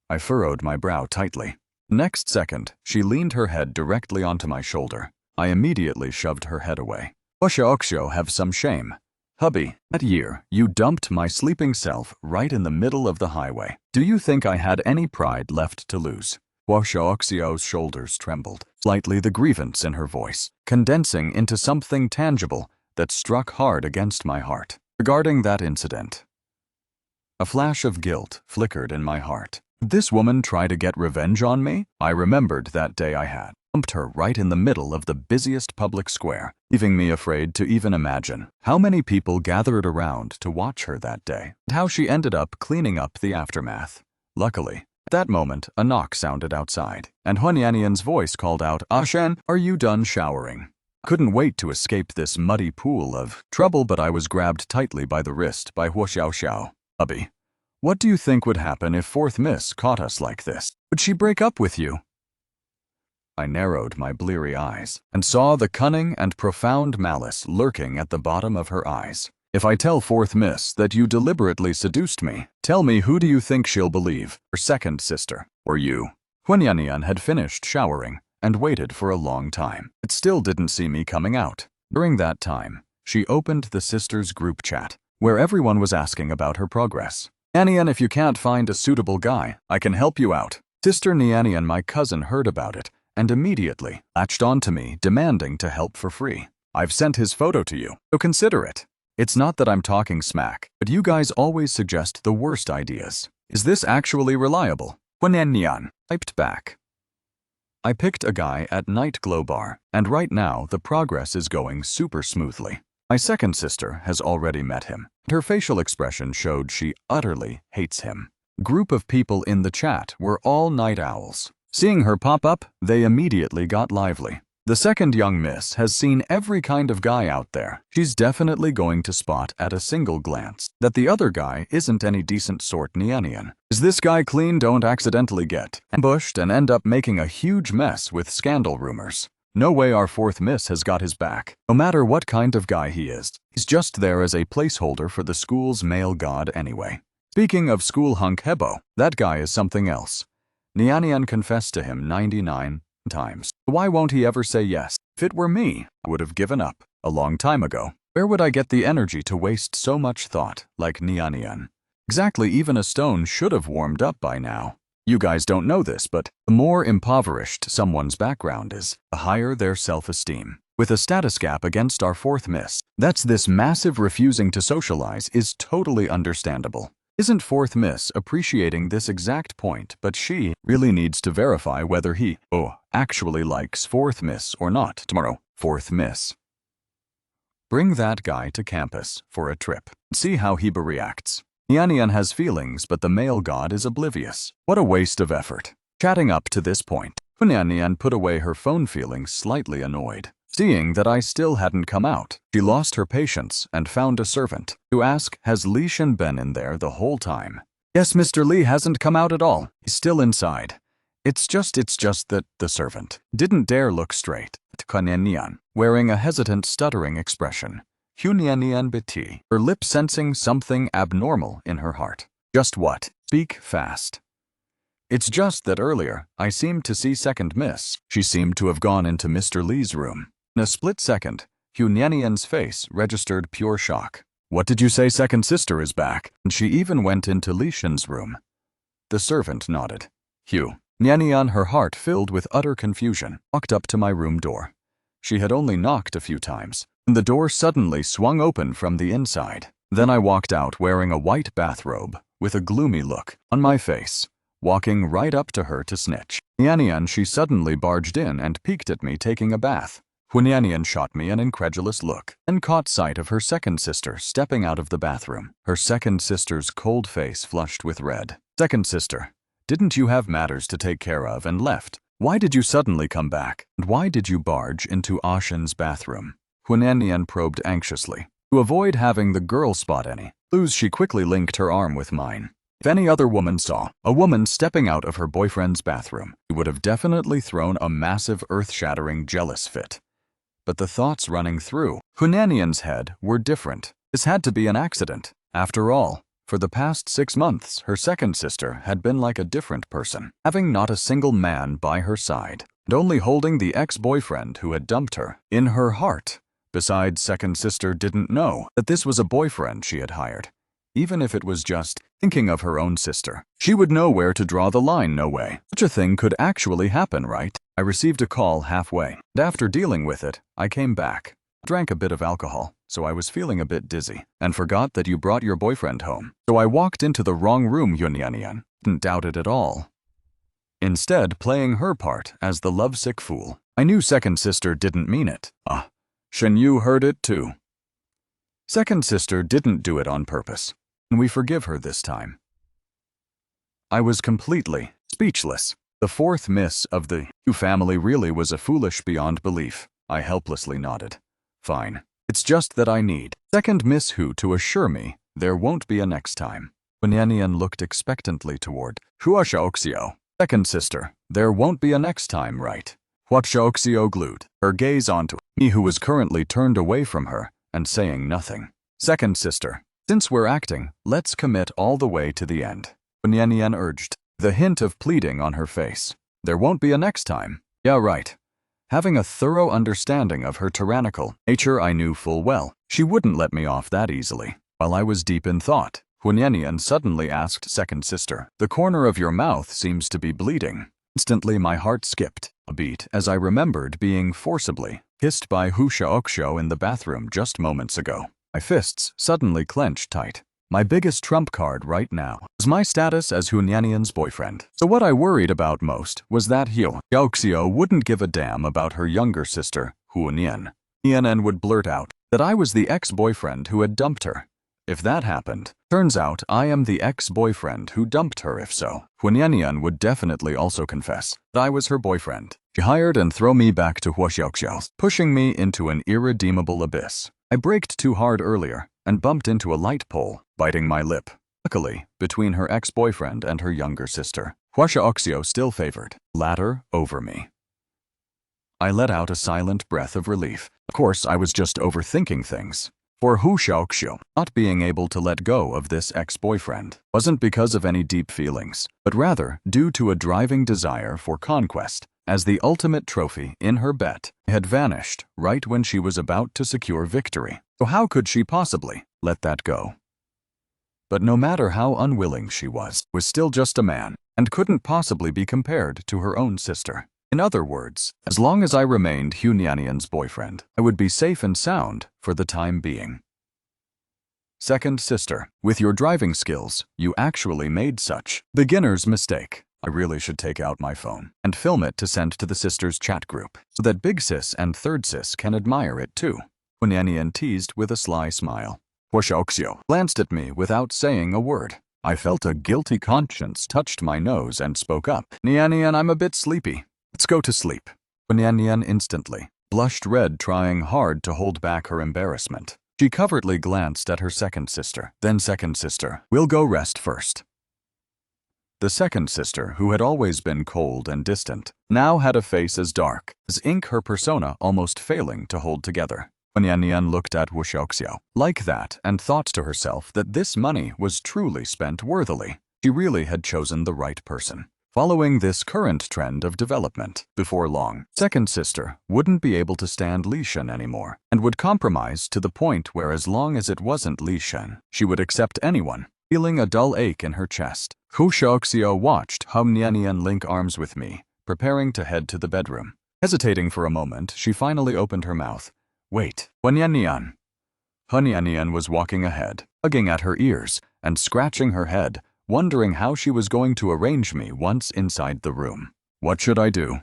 I furrowed my brow tightly. Next second, she leaned her head directly onto my shoulder. I immediately shoved her head away. Xiaoxiao have some shame. Hubby, that year, you dumped my sleeping self right in the middle of the highway. Do you think I had any pride left to lose? Hua Xiaoxiao's shoulders trembled, slightly the grievance in her voice, condensing into something tangible that struck hard against my heart. Regarding that incident, a flash of guilt flickered in my heart. Did this woman try to get revenge on me? I remembered that day I had dumped her right in the middle of the busiest public square, leaving me afraid to even imagine how many people gathered around to watch her that day, and how she ended up cleaning up the aftermath. Luckily, at that moment, a knock sounded outside, and Huanyanian's voice called out, "Shen, are you done showering?" Couldn't wait to escape this muddy pool of trouble, but I was grabbed tightly by the wrist by Hua Xiaoxiao. Hubby, what do you think would happen if fourth miss caught us like this? Would she break up with you? I narrowed my bleary eyes and saw the cunning and profound malice lurking at the bottom of her eyes. If I tell fourth miss that you deliberately seduced me, tell me, who do you think she'll believe? Her second sister, or you? Huanyanian had finished showering and waited for a long time. It still didn't see me coming out. During that time, she opened the sisters' group chat, where everyone was asking about her progress. Nianian, if you can't find a suitable guy, I can help you out. Sister Nianian, my cousin, heard about it and immediately latched onto me, demanding to help for free. I've sent his photo to you, so consider it. It's not that I'm talking smack, but you guys always suggest the worst ideas. Is this actually reliable? Huanyanian typed back. I picked a guy at Night Glow Bar, and right now the progress is going super smoothly. My second sister has already met him, and her facial expression showed she utterly hates him. A group of people in the chat were all night owls. Seeing her pop up, they immediately got lively. The second young miss has seen every kind of guy out there. She's definitely going to spot at a single glance that the other guy isn't any decent sort Nianian. Is this guy clean? Don't accidentally get ambushed and end up making a huge mess with scandal rumors. No way our fourth miss has got his back. No matter what kind of guy he is, he's just there as a placeholder for the school's male god anyway. Speaking of school hunk Hebo, that guy is something else. Nianian confessed to him 99 times. Why won't he ever say yes? If it were me, I would have given up a long time ago. Where would I get the energy to waste so much thought like Nianian? Exactly, even a stone should have warmed up by now. You guys don't know this, but the more impoverished someone's background is, the higher their self-esteem. With a status gap against our fourth miss, this massive refusing to socialize is totally understandable. Isn't fourth miss appreciating this exact point, but she really needs to verify whether he actually likes fourth miss or not. Tomorrow, fourth miss. Bring that guy to campus for a trip. See how he reacts. Nianian has feelings, but the male god is oblivious. What a waste of effort. Chatting up to this point, Nianian put away her phone, feeling slightly annoyed. Seeing that I still hadn't come out, she lost her patience and found a servant to ask, has Li Shen been in there the whole time? Yes, Mr. Li hasn't come out at all. He's still inside. It's just that the servant didn't dare look straight at Huanyanian, wearing a hesitant, stuttering expression. Huanyanian biti, her lips sensing something abnormal in her heart. Just what? Speak fast. It's just that earlier, I seemed to see second miss. She seemed to have gone into Mr. Li's room. In a split second, Huanyanian's face registered pure shock. What did you say? Second sister is back, and she even went into Li Shen's room. The servant nodded. Huanyanian, her heart filled with utter confusion, walked up to my room door. She had only knocked a few times, and the door suddenly swung open from the inside. Then I walked out wearing a white bathrobe, with a gloomy look on my face, walking right up to her to snitch. Nianian, she suddenly barged in and peeked at me taking a bath. Nianian shot me an incredulous look, and caught sight of her second sister stepping out of the bathroom. Her second sister's cold face flushed with red. Second sister, didn't you have matters to take care of and left? Why did you suddenly come back? And why did you barge into Ashin's bathroom? Nianian probed anxiously. To avoid having the girl spot any clues, she quickly linked her arm with mine. If any other woman saw a woman stepping out of her boyfriend's bathroom, she would have definitely thrown a massive earth-shattering jealous fit. But the thoughts running through Nianian's head were different. This had to be an accident. After all, for the past 6 months, her second sister had been like a different person, having not a single man by her side, and only holding the ex-boyfriend who had dumped her in her heart. Besides, second sister didn't know that this was a boyfriend she had hired. Even if it was just thinking of her own sister, she would know where to draw the line. No way such a thing could actually happen, right? I received a call halfway, and after dealing with it, I came back. Drank a bit of alcohol, so I was feeling a bit dizzy, and forgot that you brought your boyfriend home. So I walked into the wrong room. Nianian didn't doubt it at all. Instead, playing her part as the lovesick fool. I knew second sister didn't mean it. Shen Yu heard it too. Second sister didn't do it on purpose, and we forgive her this time. I was completely speechless. The fourth miss of the Yu family really was a foolish beyond belief. I helplessly nodded. Fine. It's just that I need second Miss Hu to assure me there won't be a next time. Nianian looked expectantly toward Hua Shaoxiao. Second sister, there won't be a next time, right? Hua Shaoxiao glued her gaze onto me, who was currently turned away from her and saying nothing. Second sister, since we're acting, let's commit all the way to the end. Nianian urged, the hint of pleading on her face. There won't be a next time. Yeah, right. Having a thorough understanding of her tyrannical nature, I knew full well she wouldn't let me off that easily. While I was deep in thought, Nianian suddenly asked second sister, the corner of your mouth seems to be bleeding. Instantly my heart skipped a beat as I remembered being forcibly kissed by Hu Shaoxiao in the bathroom just moments ago. My fists suddenly clenched tight. My biggest trump card right now was my status as Nianian's boyfriend. So what I worried about most was that Hu Shaoxiao wouldn't give a damn about her younger sister, Nian. Nian would blurt out that I was the ex-boyfriend who had dumped her. If that happened, turns out I am the ex-boyfriend who dumped her. If so, Nian would definitely also confess that I was her boyfriend. She hired and throw me back to Hua Xiaoxiao, pushing me into an irredeemable abyss. I braked too hard earlier and bumped into a light pole, biting my lip. Luckily, between her ex-boyfriend and her younger sister, Hua Xiaoxiao still favored the latter over me. I let out a silent breath of relief. Of course, I was just overthinking things. For Hu Shaoxiao, not being able to let go of this ex-boyfriend wasn't because of any deep feelings, but rather due to a driving desire for conquest, as the ultimate trophy in her bet had vanished right when she was about to secure victory. So how could she possibly let that go? But no matter how unwilling she was still just a man and couldn't possibly be compared to her own sister. In other words, as long as I remained Nianian's boyfriend, I would be safe and sound for the time being. Second sister, with your driving skills, you actually made such beginner's mistake. I really should take out my phone and film it to send to the sisters' chat group so that big sis and third sis can admire it too. Nianian teased with a sly smile. Hua Shaoxiao glanced at me without saying a word. I felt a guilty conscience touched my nose and spoke up. Nianian, I'm a bit sleepy. Let's go to sleep. Nianian instantly blushed red, trying hard to hold back her embarrassment. She covertly glanced at her second sister. Then second sister, we'll go rest first. The second sister, who had always been cold and distant, now had a face as dark as ink, her persona almost failing to hold together. Nianian looked at Wu Xiaoxiao like that and thought to herself that this money was truly spent worthily. She really had chosen the right person. Following this current trend of development, before long, second sister wouldn't be able to stand Li Shen anymore and would compromise to the point where as long as it wasn't Li Shen, she would accept anyone. Feeling a dull ache in her chest, Hu Shaoxiao watched Nianian link arms with me, preparing to head to the bedroom. Hesitating for a moment, she finally opened her mouth. Wait, Nianian. Nianian was walking ahead, tugging at her ears and scratching her head, wondering how she was going to arrange me once inside the room. What should I do?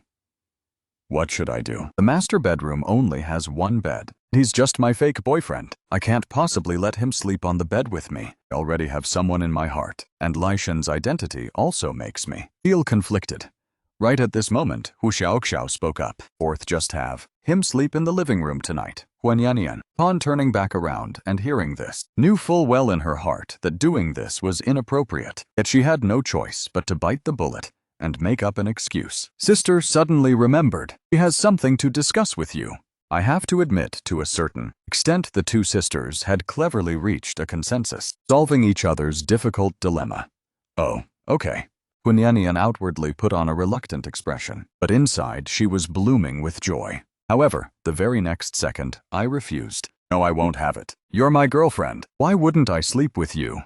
What should I do? The master bedroom only has one bed. He's just my fake boyfriend. I can't possibly let him sleep on the bed with me. I already have someone in my heart, and Lai Shen's identity also makes me feel conflicted. Right at this moment, Hu Xiaoxiao spoke up. Fourth, just have him sleep in the living room tonight. Huan Yanyan, upon turning back around and hearing this, knew full well in her heart that doing this was inappropriate, yet she had no choice but to bite the bullet and make up an excuse. Sister suddenly remembered. She has something to discuss with you. I have to admit, to a certain extent, the two sisters had cleverly reached a consensus, solving each other's difficult dilemma. Oh, okay. Hunyanian outwardly put on a reluctant expression, but inside she was blooming with joy. However, the very next second, I refused. No, I won't have it. You're my girlfriend. Why wouldn't I sleep with you?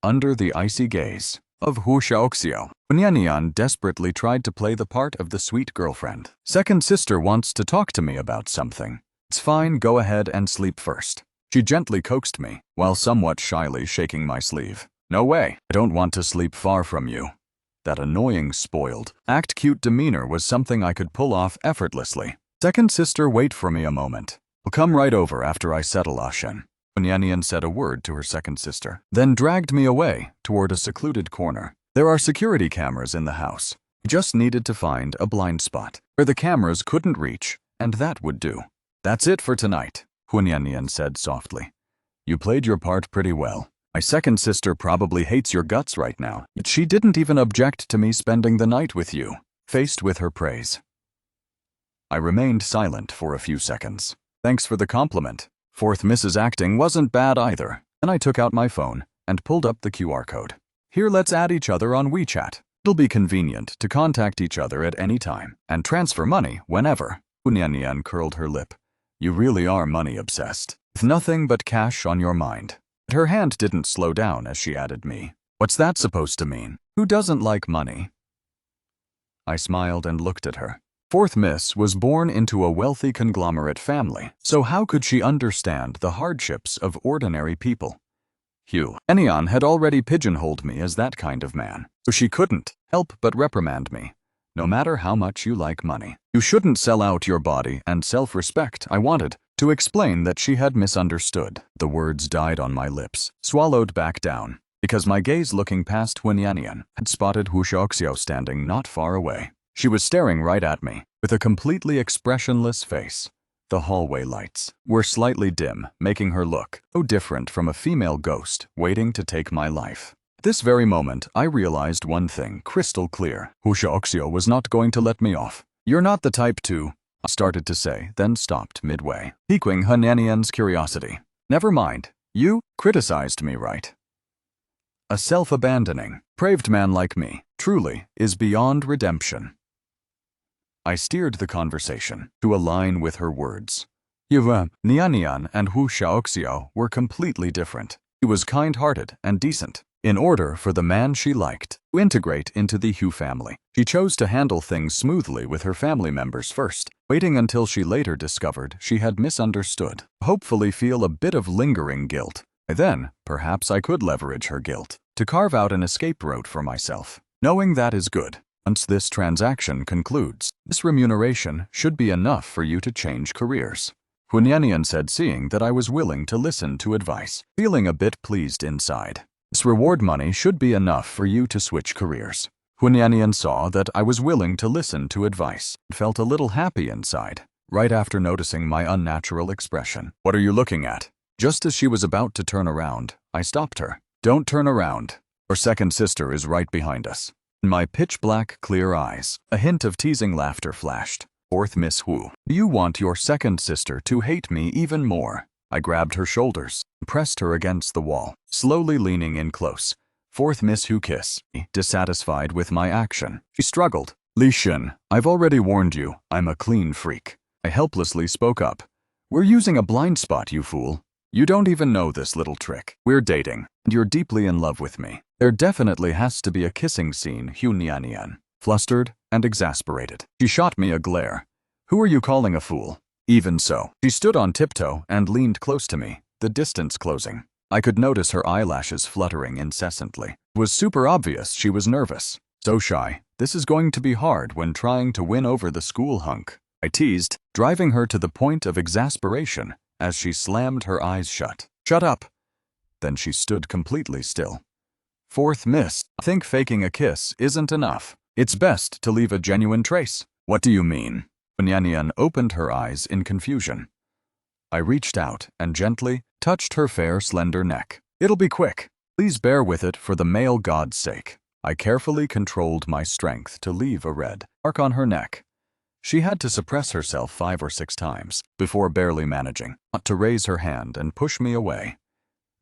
Under the icy gaze of Hu Xiaoxiao, Hunyanian desperately tried to play the part of the sweet girlfriend. Second sister wants to talk to me about something. It's fine, go ahead and sleep first. She gently coaxed me, while somewhat shyly shaking my sleeve. No way, I don't want to sleep far from you. That annoying, spoiled, act-cute demeanor was something I could pull off effortlessly. Second sister, wait for me a moment. I'll come right over after I settle Ashen. Hunyanian said a word to her second sister, then dragged me away toward a secluded corner. There are security cameras in the house. I just needed to find a blind spot where the cameras couldn't reach, and that would do. That's it for tonight, Hunyanian said softly. You played your part pretty well. My second sister probably hates your guts right now, yet she didn't even object to me spending the night with you. Faced with her praise, I remained silent for a few seconds. Thanks for the compliment. Fourth, Mrs. Acting wasn't bad either. Then I took out my phone and pulled up the QR code. Here, let's add each other on WeChat. It'll be convenient to contact each other at any time and transfer money whenever. Hunyanian curled her lip. You really are money obsessed, with nothing but cash on your mind. But her hand didn't slow down as she added me. What's that supposed to mean? Who doesn't like money? I smiled and looked at her. Fourth Miss was born into a wealthy conglomerate family, so how could she understand the hardships of ordinary people? Enion had already pigeonholed me as that kind of man, so she couldn't help but reprimand me. No matter how much you like money, you shouldn't sell out your body and self-respect. I wanted to explain that she had misunderstood. The words died on my lips, swallowed back down, because my gaze looking past Hunyanian had spotted Hu Xiaoxiao standing not far away. She was staring right at me, with a completely expressionless face. The hallway lights were slightly dim, making her look so different from a female ghost waiting to take my life. At this very moment, I realized one thing crystal clear. Hu Xiaoxiao was not going to let me off. You're not the type to, I started to say, then stopped midway, piquing Hunyanian's curiosity. Never mind, you criticized me, right? A self-abandoning, depraved man like me, truly, is beyond redemption. I steered the conversation to align with her words. Nianian and Hu Xiaoxiao were completely different. He was kind-hearted and decent. In order for the man she liked to integrate into the Hu family, she chose to handle things smoothly with her family members first, waiting until she later discovered she had misunderstood. Hopefully feel a bit of lingering guilt. Then, perhaps I could leverage her guilt to carve out an escape route for myself. Knowing that is good. Once this transaction concludes, this remuneration should be enough for you to change careers. Hunyanian said, seeing that I was willing to listen to advice, feeling a bit pleased inside. This reward money should be enough for you to switch careers. Hunyanian saw that I was willing to listen to advice and felt a little happy inside, right after noticing my unnatural expression. What are you looking at? Just as she was about to turn around, I stopped her. Don't turn around. Your second sister is right behind us. In my pitch-black, clear eyes, a hint of teasing laughter flashed. Fourth Miss Hu, do you want your second sister to hate me even more? I grabbed her shoulders and pressed her against the wall, slowly leaning in close. Fourth Miss Hu kiss me, dissatisfied with my action. She struggled. Li Shen, I've already warned you, I'm a clean freak. I helplessly spoke up. We're using a blind spot, you fool. You don't even know this little trick. We're dating, and you're deeply in love with me. There definitely has to be a kissing scene, Hunyanian. Flustered and exasperated, she shot me a glare. Who are you calling a fool? Even so, she stood on tiptoe and leaned close to me, the distance closing. I could notice her eyelashes fluttering incessantly. It was super obvious she was nervous. So shy, This is going to be hard when trying to win over the school hunk, I teased, driving her to the point of exasperation as she slammed her eyes shut. Shut up! Then she stood completely still. Fourth miss. I think faking a kiss isn't enough. It's best to leave a genuine trace. What do you mean? Hunyanian opened her eyes in confusion. I reached out and gently touched her fair, slender neck. It'll be quick. Please bear with it for the male god's sake. I carefully controlled my strength to leave a red mark on her neck. She had to suppress herself 5 or 6 times before barely managing not to raise her hand and push me away.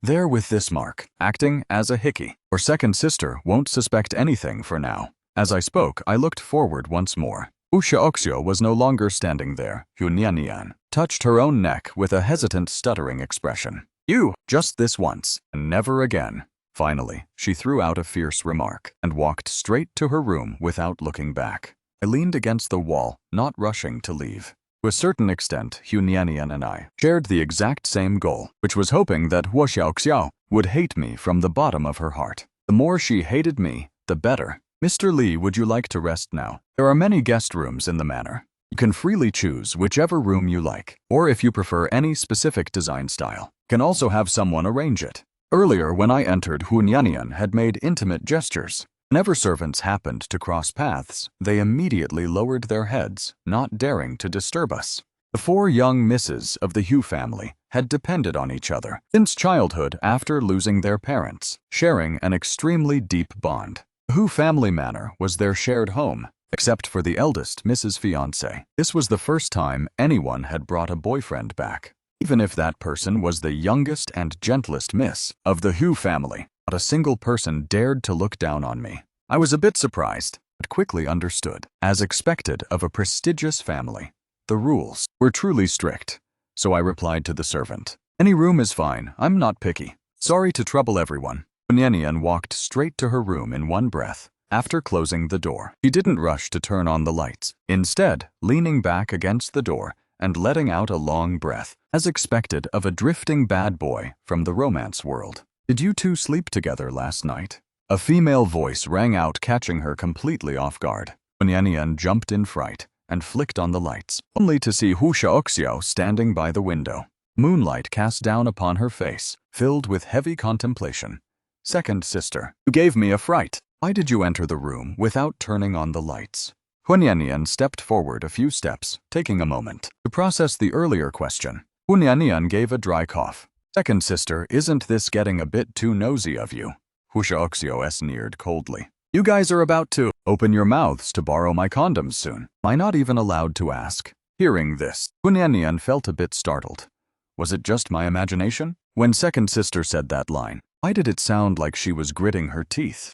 There with this mark, acting as a hickey. Her second sister won't suspect anything for now. As I spoke, I looked forward once more. Usha was no longer standing there. Hunyanian touched her own neck with a hesitant, stuttering expression. You, just this once, and never again. Finally, she threw out a fierce remark and walked straight to her room without looking back. I leaned against the wall, not rushing to leave. To a certain extent, Hunyanian and I shared the exact same goal, which was hoping that Huo would hate me from the bottom of her heart. The more she hated me, the better. Mr. Lee, would you like to rest now? There are many guest rooms in the manor. You can freely choose whichever room you like, or if you prefer any specific design style, you can also have someone arrange it. Earlier, when I entered, Hunyanian had made intimate gestures. Whenever servants happened to cross paths, they immediately lowered their heads, not daring to disturb us. The 4 young misses of the Hu family had depended on each other since childhood after losing their parents, sharing an extremely deep bond. The Hu family manor was their shared home, except for the eldest Mrs. Fiancé. This was the first time anyone had brought a boyfriend back. Even if that person was the youngest and gentlest miss of the Hu family, not a single person dared to look down on me. I was a bit surprised, but quickly understood. As expected of a prestigious family, the rules were truly strict. So I replied to the servant, "Any room is fine, I'm not picky. Sorry to trouble everyone." Hunyanian walked straight to her room in one breath. After closing the door, she didn't rush to turn on the lights. Instead, leaning back against the door and letting out a long breath, as expected of a drifting bad boy from the romance world. "Did you two sleep together last night?" A female voice rang out, catching her completely off guard. Hunyanian jumped in fright and flicked on the lights, only to see Husha standing by the window. Moonlight cast down upon her face, filled with heavy contemplation. "Second sister, you gave me a fright. Why did you enter the room without turning on the lights?" Hunyanian stepped forward a few steps, taking a moment to process the earlier question. Hunyanian gave a dry cough. "Second sister, isn't this getting a bit too nosy of you?" Husha sneered coldly. "You guys are about to open your mouths to borrow my condoms soon. Am I not even allowed to ask?" Hearing this, Hunyanian felt a bit startled. Was it just my imagination? When second sister said that line, why did it sound like she was gritting her teeth?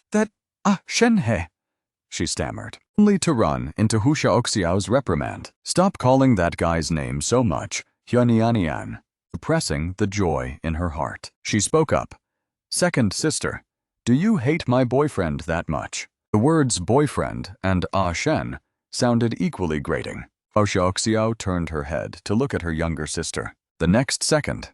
Shenhe, she stammered, only to run into Husha reprimand. "Stop calling that guy's name so much, Hunyanian." Suppressing the joy in her heart, she spoke up. "Second sister, do you hate my boyfriend that much?" The words boyfriend and Shen sounded equally grating. Husha turned her head to look at her younger sister. The next second,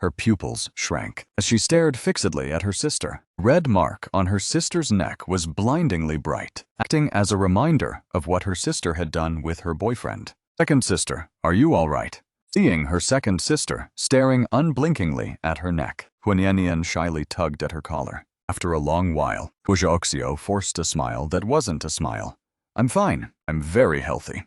her pupils shrank as she stared fixedly at her sister. The red mark on her sister's neck was blindingly bright, acting as a reminder of what her sister had done with her boyfriend. "Second sister, are you all right?" Seeing her second sister staring unblinkingly at her neck, Hunyanian shyly tugged at her collar. After a long while, Husha forced a smile that wasn't a smile. "I'm fine. I'm very healthy."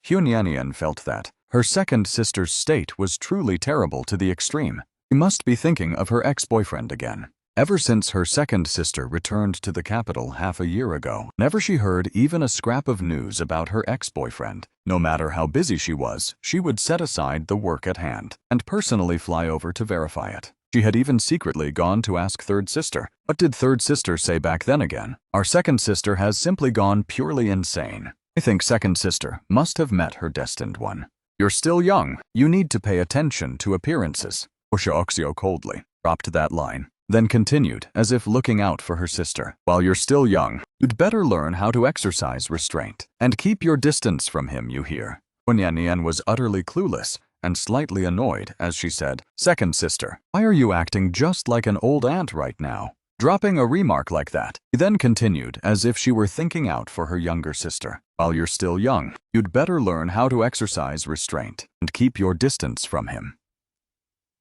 Hunyanian felt that her second sister's state was truly terrible to the extreme. She must be thinking of her ex-boyfriend again. Ever since her second sister returned to the capital half a year ago, whenever she heard even a scrap of news about her ex-boyfriend, no matter how busy she was, she would set aside the work at hand and personally fly over to verify it. She had even secretly gone to ask third sister. What did third sister say back then again? Our second sister has simply gone purely insane. I think second sister must have met her destined one. "You're still young. You need to pay attention to appearances." Husha coldly dropped that line, then continued as if looking out for her sister. "While you're still young, you'd better learn how to exercise restraint and keep your distance from him, you hear?" Hunyanian was utterly clueless and slightly annoyed as she said, "Second sister, why are you acting just like an old aunt right now?" Dropping a remark like that, he then continued as if she were thinking out for her younger sister. While you're still young, you'd better learn how to exercise restraint and keep your distance from him.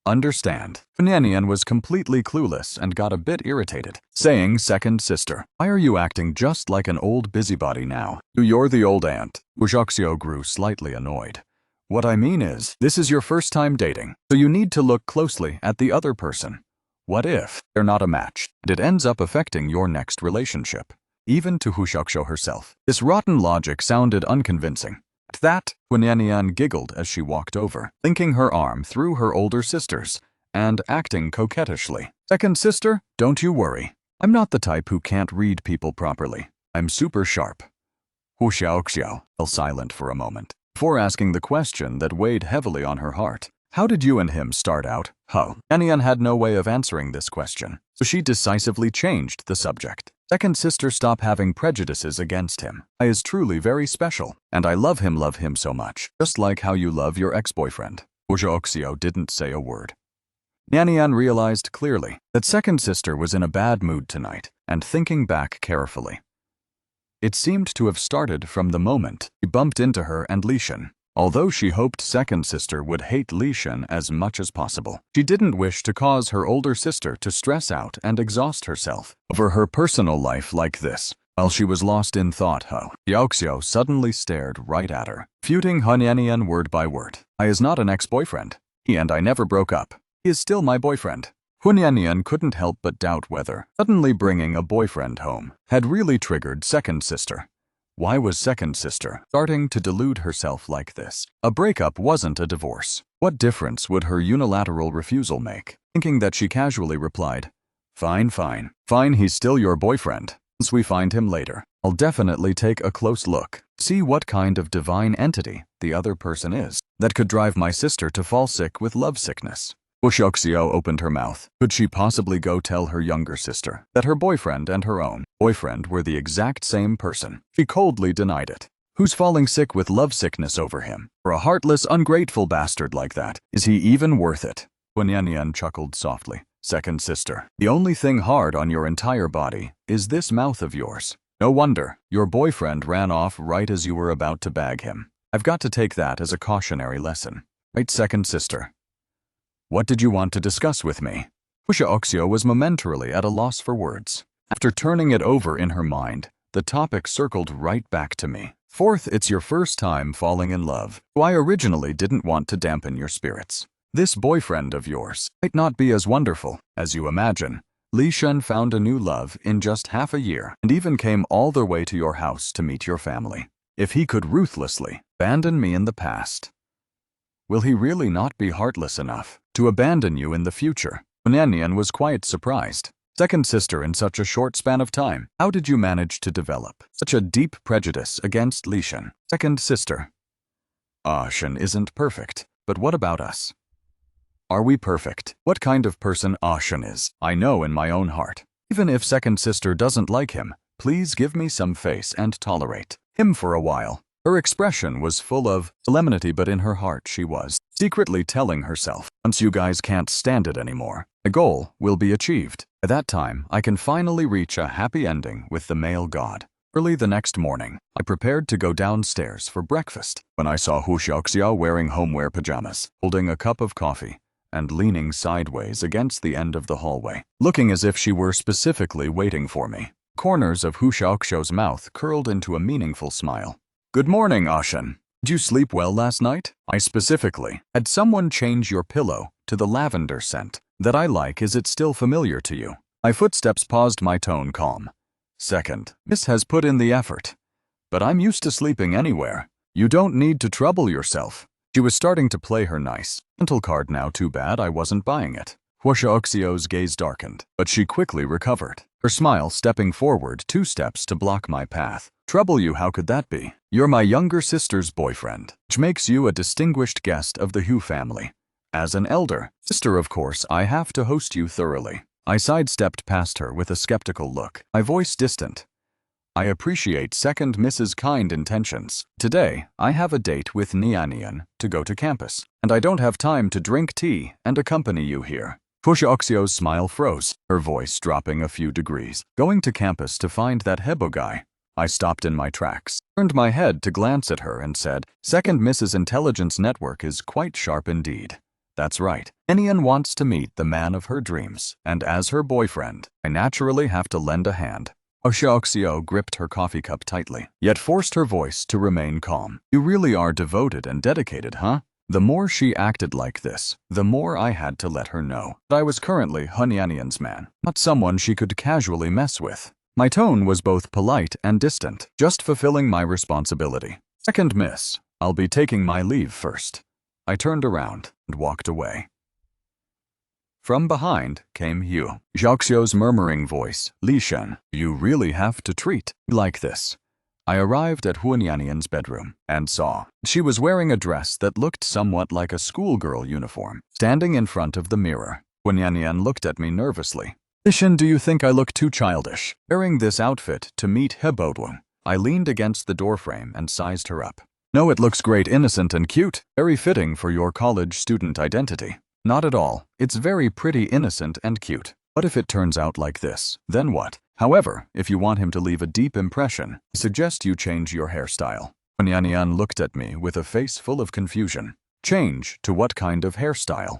Understand? Hunyanian was completely clueless and got a bit irritated, saying, second sister, why are you acting just like an old busybody now? You're the old aunt. Wujoxio grew slightly annoyed. What I mean is, this is your first time dating, so you need to look closely at the other person. What if they're not a match, and it ends up affecting your next relationship? Even to Wujoxio herself, this rotten logic sounded unconvincing. At that, Hunyanian giggled as she walked over, linking her arm through her older sister's and acting coquettishly. Second sister, don't you worry. I'm not the type who can't read people properly. I'm super sharp. Hu Xiaoxiao fell silent for a moment, before asking the question that weighed heavily on her heart. How did you and him start out? Hunyanian had no way of answering this question, so she decisively changed the subject. Second sister, stop having prejudices against him. I is truly very special, and I love him so much, just like how you love your ex-boyfriend. Wujoxio didn't say a word. Nanian realized clearly that second sister was in a bad mood tonight, and thinking back carefully, it seemed to have started from the moment he bumped into her and Lishan. Although she hoped second sister would hate Lishan as much as possible, she didn't wish to cause her older sister to stress out and exhaust herself over her personal life like this. While she was lost in thought, Xiaoxiao suddenly stared right at her, refuting Hunyanian word by word. I is not an ex-boyfriend. He and I never broke up. He is still my boyfriend. Hunyanian couldn't help but doubt whether suddenly bringing a boyfriend home had really triggered second sister. Why was second sister starting to delude herself like this? A breakup wasn't a divorce. What difference would her unilateral refusal make? Thinking that, she casually replied, Fine, he's still your boyfriend. Once we find him later, I'll definitely take a close look, see what kind of divine entity the other person is that could drive my sister to fall sick with love sickness. Wujoxio opened her mouth. Could she possibly go tell her younger sister that her boyfriend and her own boyfriend were the exact same person? She coldly denied it. Who's falling sick with love sickness over him? For a heartless, ungrateful bastard like that, is he even worth it? Hunyanian chuckled softly. Second sister, the only thing hard on your entire body is this mouth of yours. No wonder your boyfriend ran off right as you were about to bag him. I've got to take that as a cautionary lesson. Right, second sister? What did you want to discuss with me? Wujoxio was momentarily at a loss for words. After turning it over in her mind, the topic circled right back to me. Fourth, it's your first time falling in love, so I originally didn't want to dampen your spirits. This boyfriend of yours might not be as wonderful as you imagine. Lishan found a new love in just half a year and even came all the way to your house to meet your family. If he could ruthlessly abandon me in the past, will he really not be heartless enough to abandon you in the future? Hunyanian was quite surprised. Second sister, in such a short span of time, how did you manage to develop such a deep prejudice against Lishan? Second sister, Shan isn't perfect, but what about us? Are we perfect? What kind of person Shan is, I know in my own heart. Even if second sister doesn't like him, please give me some face and tolerate him for a while. Her expression was full of solemnity, but in her heart she was secretly telling herself, once you guys can't stand it anymore, the goal will be achieved. By that time, I can finally reach a happy ending with the male god. Early the next morning, I prepared to go downstairs for breakfast when I saw Wujoxio wearing homeware pajamas, holding a cup of coffee, and leaning sideways against the end of the hallway, looking as if she were specifically waiting for me. Corners of Wujoxio's mouth curled into a meaningful smile. Good morning, Shan. Did you sleep well last night? I specifically had someone change your pillow to the lavender scent that I like. Is it still familiar to you? My footsteps paused, my tone calm. Second, Miss has put in the effort. But I'm used to sleeping anywhere. You don't need to trouble yourself. She was starting to play her nice mental card now. Too bad I wasn't buying it. Wujoxio's gaze darkened, but she quickly recovered, her smile stepping forward 2 steps to block my path. Trouble you? How could that be? You're my younger sister's boyfriend, which makes you a distinguished guest of the Hu family. As an elder sister, of course, I have to host you thoroughly. I sidestepped past her with a skeptical look, my voice distant. I appreciate second Mrs. kind intentions. Today, I have a date with Nianian to go to campus, and I don't have time to drink tea and accompany you here. Hu smile froze, her voice dropping a few degrees. Going to campus to find that Hebo guy. I stopped in my tracks, turned my head to glance at her and said, Second Mrs. Intelligence Network is quite sharp indeed. That's right. Enian wants to meet the man of her dreams, and as her boyfriend, I naturally have to lend a hand. Hu gripped her coffee cup tightly, yet forced her voice to remain calm. You really are devoted and dedicated, huh? The more she acted like this, the more I had to let her know that I was currently Hunyanian's man, not someone she could casually mess with. My tone was both polite and distant, just fulfilling my responsibility. Second miss, I'll be taking my leave first. I turned around and walked away. From behind came Hu Xiaoxio's murmuring voice. Li Shen, you really have to treat like this. I arrived at Hunyanian's bedroom and saw she was wearing a dress that looked somewhat like a schoolgirl uniform. Standing in front of the mirror, Hunyanian looked at me nervously. Li Shen, do you think I look too childish wearing this outfit to meet Hebodwang? I leaned against the doorframe and sized her up. No, it looks great, innocent and cute, very fitting for your college student identity. Not at all. It's very pretty, innocent and cute. What if it turns out like this? Then what? However, if you want him to leave a deep impression, I suggest you change your hairstyle. Hunyanian looked at me with a face full of confusion. Change to what kind of hairstyle?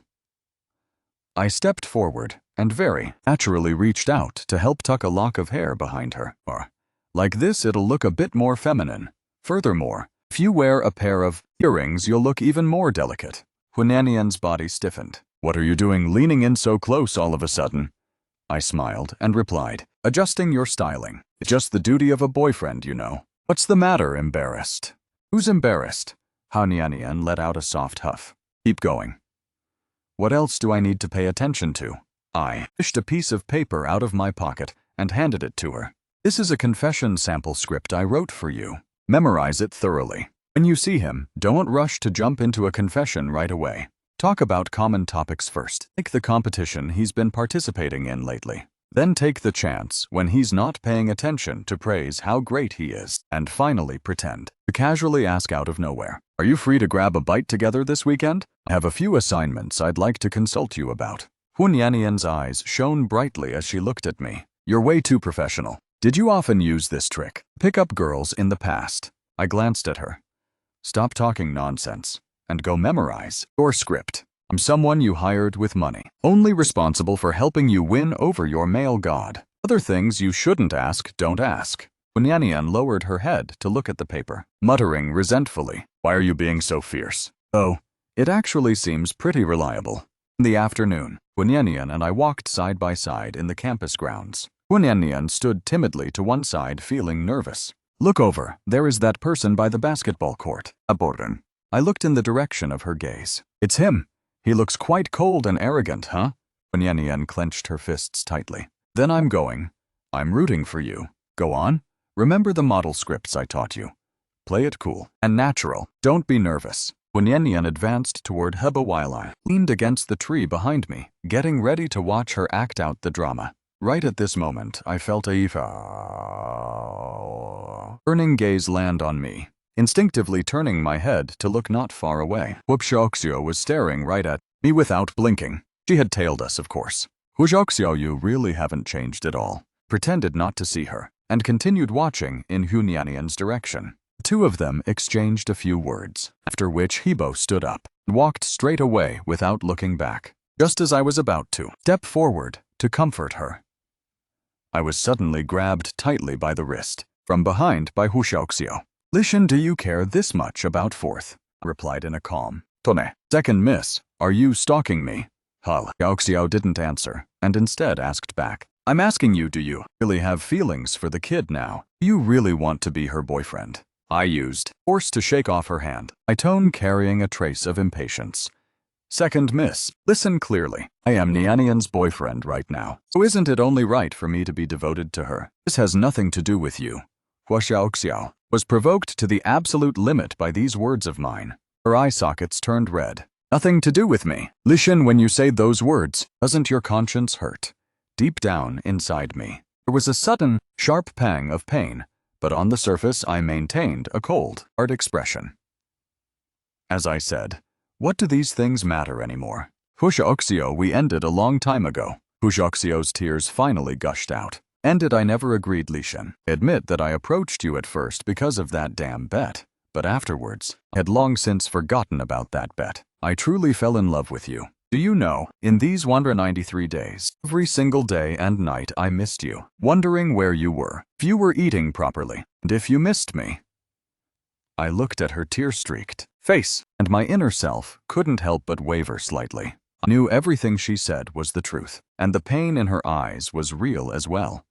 I stepped forward and very naturally reached out to help tuck a lock of hair behind her. Like this, it'll look a bit more feminine. Furthermore, if you wear a pair of earrings, you'll look even more delicate. Hunyanian's body stiffened. What are you doing leaning in so close all of a sudden? I smiled and replied, adjusting your styling. It's just the duty of a boyfriend, you know. What's the matter, embarrassed? Who's embarrassed? Hunyanian let out a soft huff. Keep going. What else do I need to pay attention to? I fished a piece of paper out of my pocket and handed it to her. This is a confession sample script I wrote for you. Memorize it thoroughly. When you see him, don't rush to jump into a confession right away. Talk about common topics first, like the competition he's been participating in lately. Then take the chance, when he's not paying attention, to praise how great he is, and finally pretend to casually ask out of nowhere, are you free to grab a bite together this weekend? I have a few assignments I'd like to consult you about. Hunyanian's eyes shone brightly as she looked at me. You're way too professional. Did you often use this trick? Pick up girls in the past? I glanced at her. Stop talking nonsense and go memorize your script. I'm someone you hired with money, only responsible for helping you win over your male god. Other things you shouldn't ask, don't ask. Hunyanian lowered her head to look at the paper, muttering resentfully, why are you being so fierce? Oh, it actually seems pretty reliable. In the afternoon, Hunyanian and I walked side by side in the campus grounds. Hunyanian stood timidly to one side, feeling nervous. Look over, there is that person by the basketball court. Aboren. I looked in the direction of her gaze. It's him. He looks quite cold and arrogant, huh? Hunyanian clenched her fists tightly. Then I'm going. I'm rooting for you. Go on. Remember the model scripts I taught you. Play it cool and natural. Don't be nervous. Hunyanian advanced toward Heba while I leaned against the tree behind me, getting ready to watch her act out the drama. Right at this moment, I felt a burning gaze land on me. Instinctively turning my head to look not far away, Hu was staring right at me without blinking. She had tailed us, of course. Hu, you really haven't changed at all. Pretended not to see her, and continued watching in Hunyanian's direction. The two of them exchanged a few words, after which Hebo stood up and walked straight away without looking back. Just as I was about to step forward to comfort her, I was suddenly grabbed tightly by the wrist from behind by Hu Xiaoxio. Li Shen, do you care this much about fourth? I replied in a calm tone. Second miss, are you stalking me? Xiaoxiao didn't answer, and instead asked back. I'm asking you, do you really have feelings for the kid now? Do you really want to be her boyfriend? I used force to shake off her hand, my tone carrying a trace of impatience. Second miss, listen clearly. I am Nianian's boyfriend right now, so isn't it only right for me to be devoted to her? This has nothing to do with you. Hua Xiaoxiao was provoked to the absolute limit by these words of mine. Her eye sockets turned red. Nothing to do with me. Li Shen, when you say those words, doesn't your conscience hurt? Deep down inside me, there was a sudden, sharp pang of pain, but on the surface I maintained a cold, hard expression. As I said, what do these things matter anymore? Hushaoxio, we ended a long time ago. Hushaoxio's tears finally gushed out. Ended, I never agreed, Lishan. Admit that I approached you at first because of that damn bet. But afterwards, I had long since forgotten about that bet. I truly fell in love with you. Do you know, in these 193 days, every single day and night I missed you, wondering where you were, if you were eating properly, and if you missed me. I looked at her tear-streaked face, and my inner self couldn't help but waver slightly. I knew everything she said was the truth, and the pain in her eyes was real as well.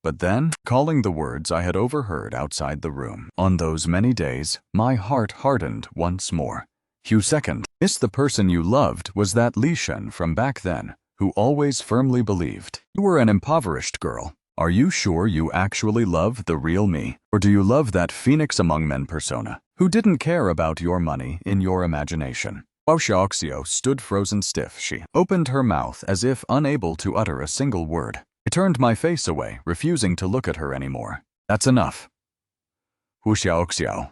But then, calling the words I had overheard outside the room, on those many days, my heart hardened once more. You second, miss the person you loved was that Lishan from back then, who always firmly believed you were an impoverished girl. Are you sure you actually love the real me, or do you love that phoenix among men persona, who didn't care about your money in your imagination? While Xiaoxio stood frozen stiff, she opened her mouth as if unable to utter a single word. I turned my face away, refusing to look at her anymore. That's enough. Hu Xiaoxiao.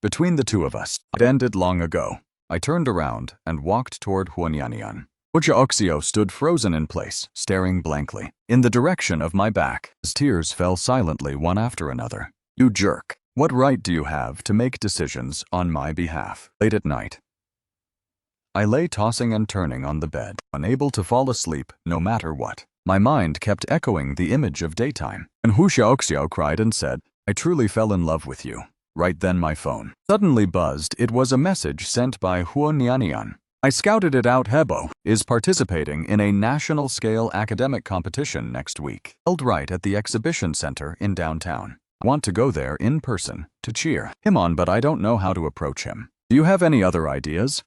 Between the two of us, it ended long ago. I turned around and walked toward Huanyanian. Hu Xiaoxio stood frozen in place, staring blankly, in the direction of my back, as tears fell silently one after another. You jerk. What right do you have to make decisions on my behalf, late at night? I lay tossing and turning on the bed, unable to fall asleep no matter what. My mind kept echoing the image of daytime, and Hu Xiaoxiao cried and said, I truly fell in love with you. Right then my phone suddenly buzzed. It was a message sent by Huanyanian. I scouted it out. Hebo is participating in a national-scale academic competition next week, held right at the exhibition center in downtown. I want to go there in person to cheer him on, but I don't know how to approach him. Do you have any other ideas?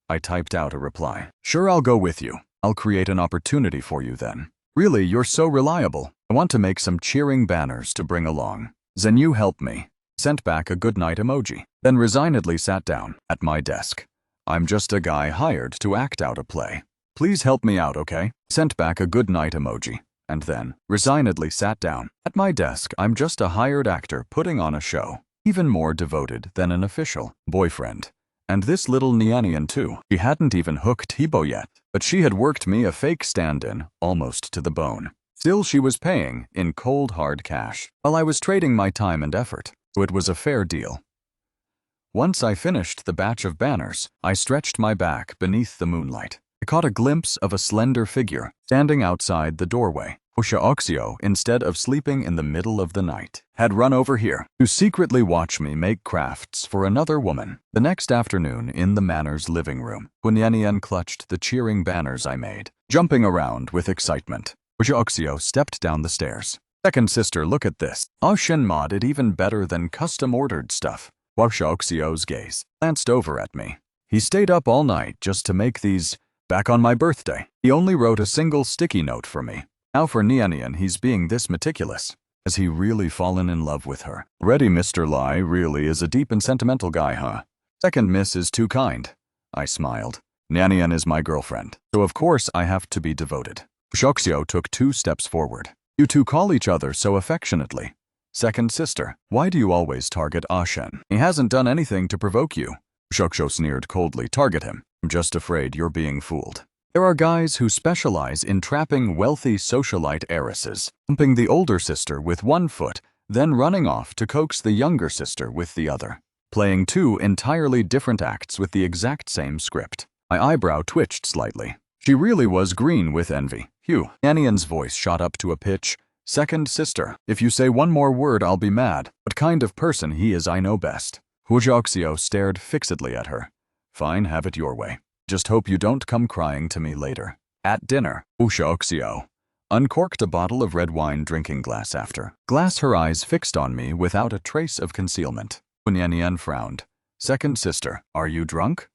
I typed out a reply. Sure, I'll go with you. I'll create an opportunity for you then. Really, you're so reliable. I want to make some cheering banners to bring along. Then you help me. Sent back a goodnight emoji, then resignedly sat down at my desk. I'm just a guy hired to act out a play. Please help me out, okay? Sent back a goodnight emoji, and then resignedly sat down at my desk. I'm just a hired actor putting on a show, even more devoted than an official boyfriend. And this little Nianian too. She hadn't even hooked Hebo yet, but she had worked me a fake stand-in almost to the bone. Still, she was paying in cold hard cash, while I was trading my time and effort. So it was a fair deal. Once I finished the batch of banners, I stretched my back beneath the moonlight. I caught a glimpse of a slender figure standing outside the doorway. Xiaoxio, instead of sleeping in the middle of the night, had run over here to secretly watch me make crafts for another woman. The next afternoon, in the manor's living room, Huanyanian clutched the cheering banners I made, jumping around with excitement. Xiaoxio stepped down the stairs. Second sister, look at this. Shen mod it even better than custom-ordered stuff. While Xiaoxio's gaze glanced over at me. He stayed up all night just to make these. Back on my birthday, he only wrote a single sticky note for me. Now for Nianian, he's being this meticulous. Has he really fallen in love with her? Already Mr. Lai really is a deep and sentimental guy, huh? Second miss is too kind. I smiled. Nianian is my girlfriend, so of course I have to be devoted. Xiaoxio took 2 steps forward. You two call each other so affectionately. Second sister, why do you always target Shen? He hasn't done anything to provoke you. Xiaoxio sneered coldly. Target him. I'm just afraid you're being fooled. There are guys who specialize in trapping wealthy socialite heiresses, pumping the older sister with one foot, then running off to coax the younger sister with the other, playing 2 entirely different acts with the exact same script. My eyebrow twitched slightly. She really was green with envy. Hugh. Anian's voice shot up to a pitch. Second sister, if you say one more word, I'll be mad. What kind of person he is, I know best. Hu Xiaoxio stared fixedly at her. Fine, have it your way. Just hope you don't come crying to me later. At dinner, Hu Xiaoxio uncorked a bottle of red wine drinking glass after glass, her eyes fixed on me without a trace of concealment. Huanyanian frowned. Second sister, are you drunk?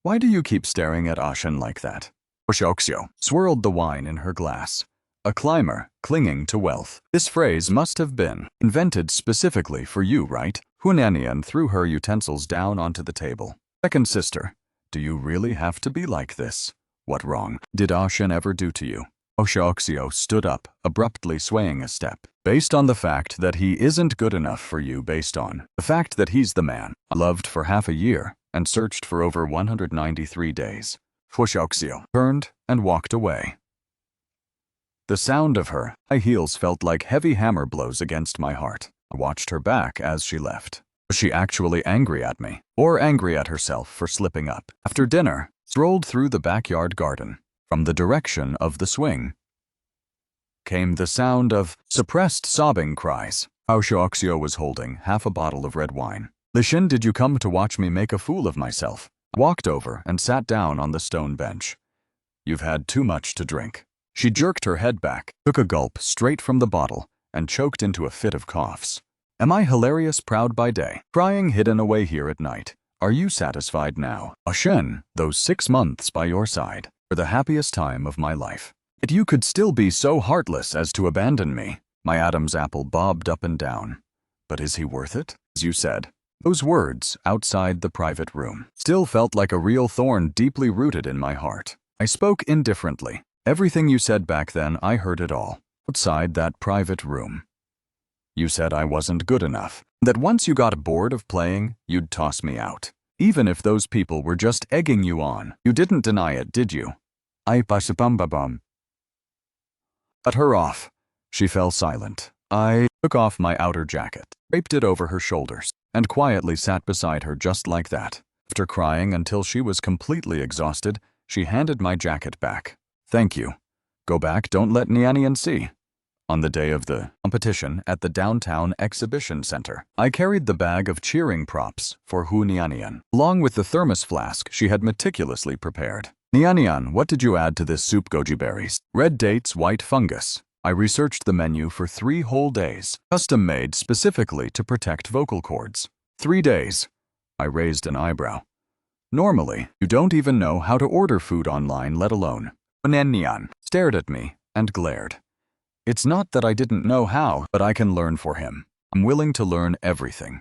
Why do you keep staring at Shen like that? Xiaoxio swirled the wine in her glass. A climber, clinging to wealth. This phrase must have been invented specifically for you, right? Huanyanian threw her utensils down onto the table. Second sister, do you really have to be like this? What wrong did Shen ever do to you? Xiaoxio stood up, abruptly swaying a step. Based on the fact that he isn't good enough for you, based on the fact that he's the man I loved for half a year and searched for over 193 days. Huo turned and walked away. The sound of her high heels felt like heavy hammer blows against my heart. I watched her back as she left. Was she actually angry at me, or angry at herself for slipping up? After dinner, strolled through the backyard garden. From the direction of the swing came the sound of suppressed sobbing cries. Huo was holding half a bottle of red wine. Lishin, did you come to watch me make a fool of myself? I walked over and sat down on the stone bench. You've had too much to drink. She jerked her head back, took a gulp straight from the bottle, and choked into a fit of coughs. Am I hilarious proud by day, crying hidden away here at night? Are you satisfied now? Ashen, those 6 months by your side were the happiest time of my life. Yet you could still be so heartless as to abandon me. My Adam's apple bobbed up and down. But is he worth it? As you said. Those words, outside the private room, still felt like a real thorn deeply rooted in my heart. I spoke indifferently. Everything you said back then, I heard it all. Outside that private room. You said I wasn't good enough, that once you got bored of playing, you'd toss me out. Even if those people were just egging you on, you didn't deny it, did you? I pasabambabam. Cut her off. She fell silent. I took off my outer jacket, draped it over her shoulders, and quietly sat beside her just like that. After crying until she was completely exhausted, she handed my jacket back. Thank you. Go back, don't let Nianian see. On the day of the competition at the downtown exhibition center, I carried the bag of cheering props for Hu Nianian, along with the thermos flask she had meticulously prepared. Nianian, what did you add to this soup? Goji berries, red dates, white fungus. I researched the menu for 3 whole days, custom made specifically to protect vocal cords. 3 days. I raised an eyebrow. Normally, you don't even know how to order food online, let alone. Nianian stared at me and glared. It's not that I didn't know how, but I can learn for him. I'm willing to learn everything.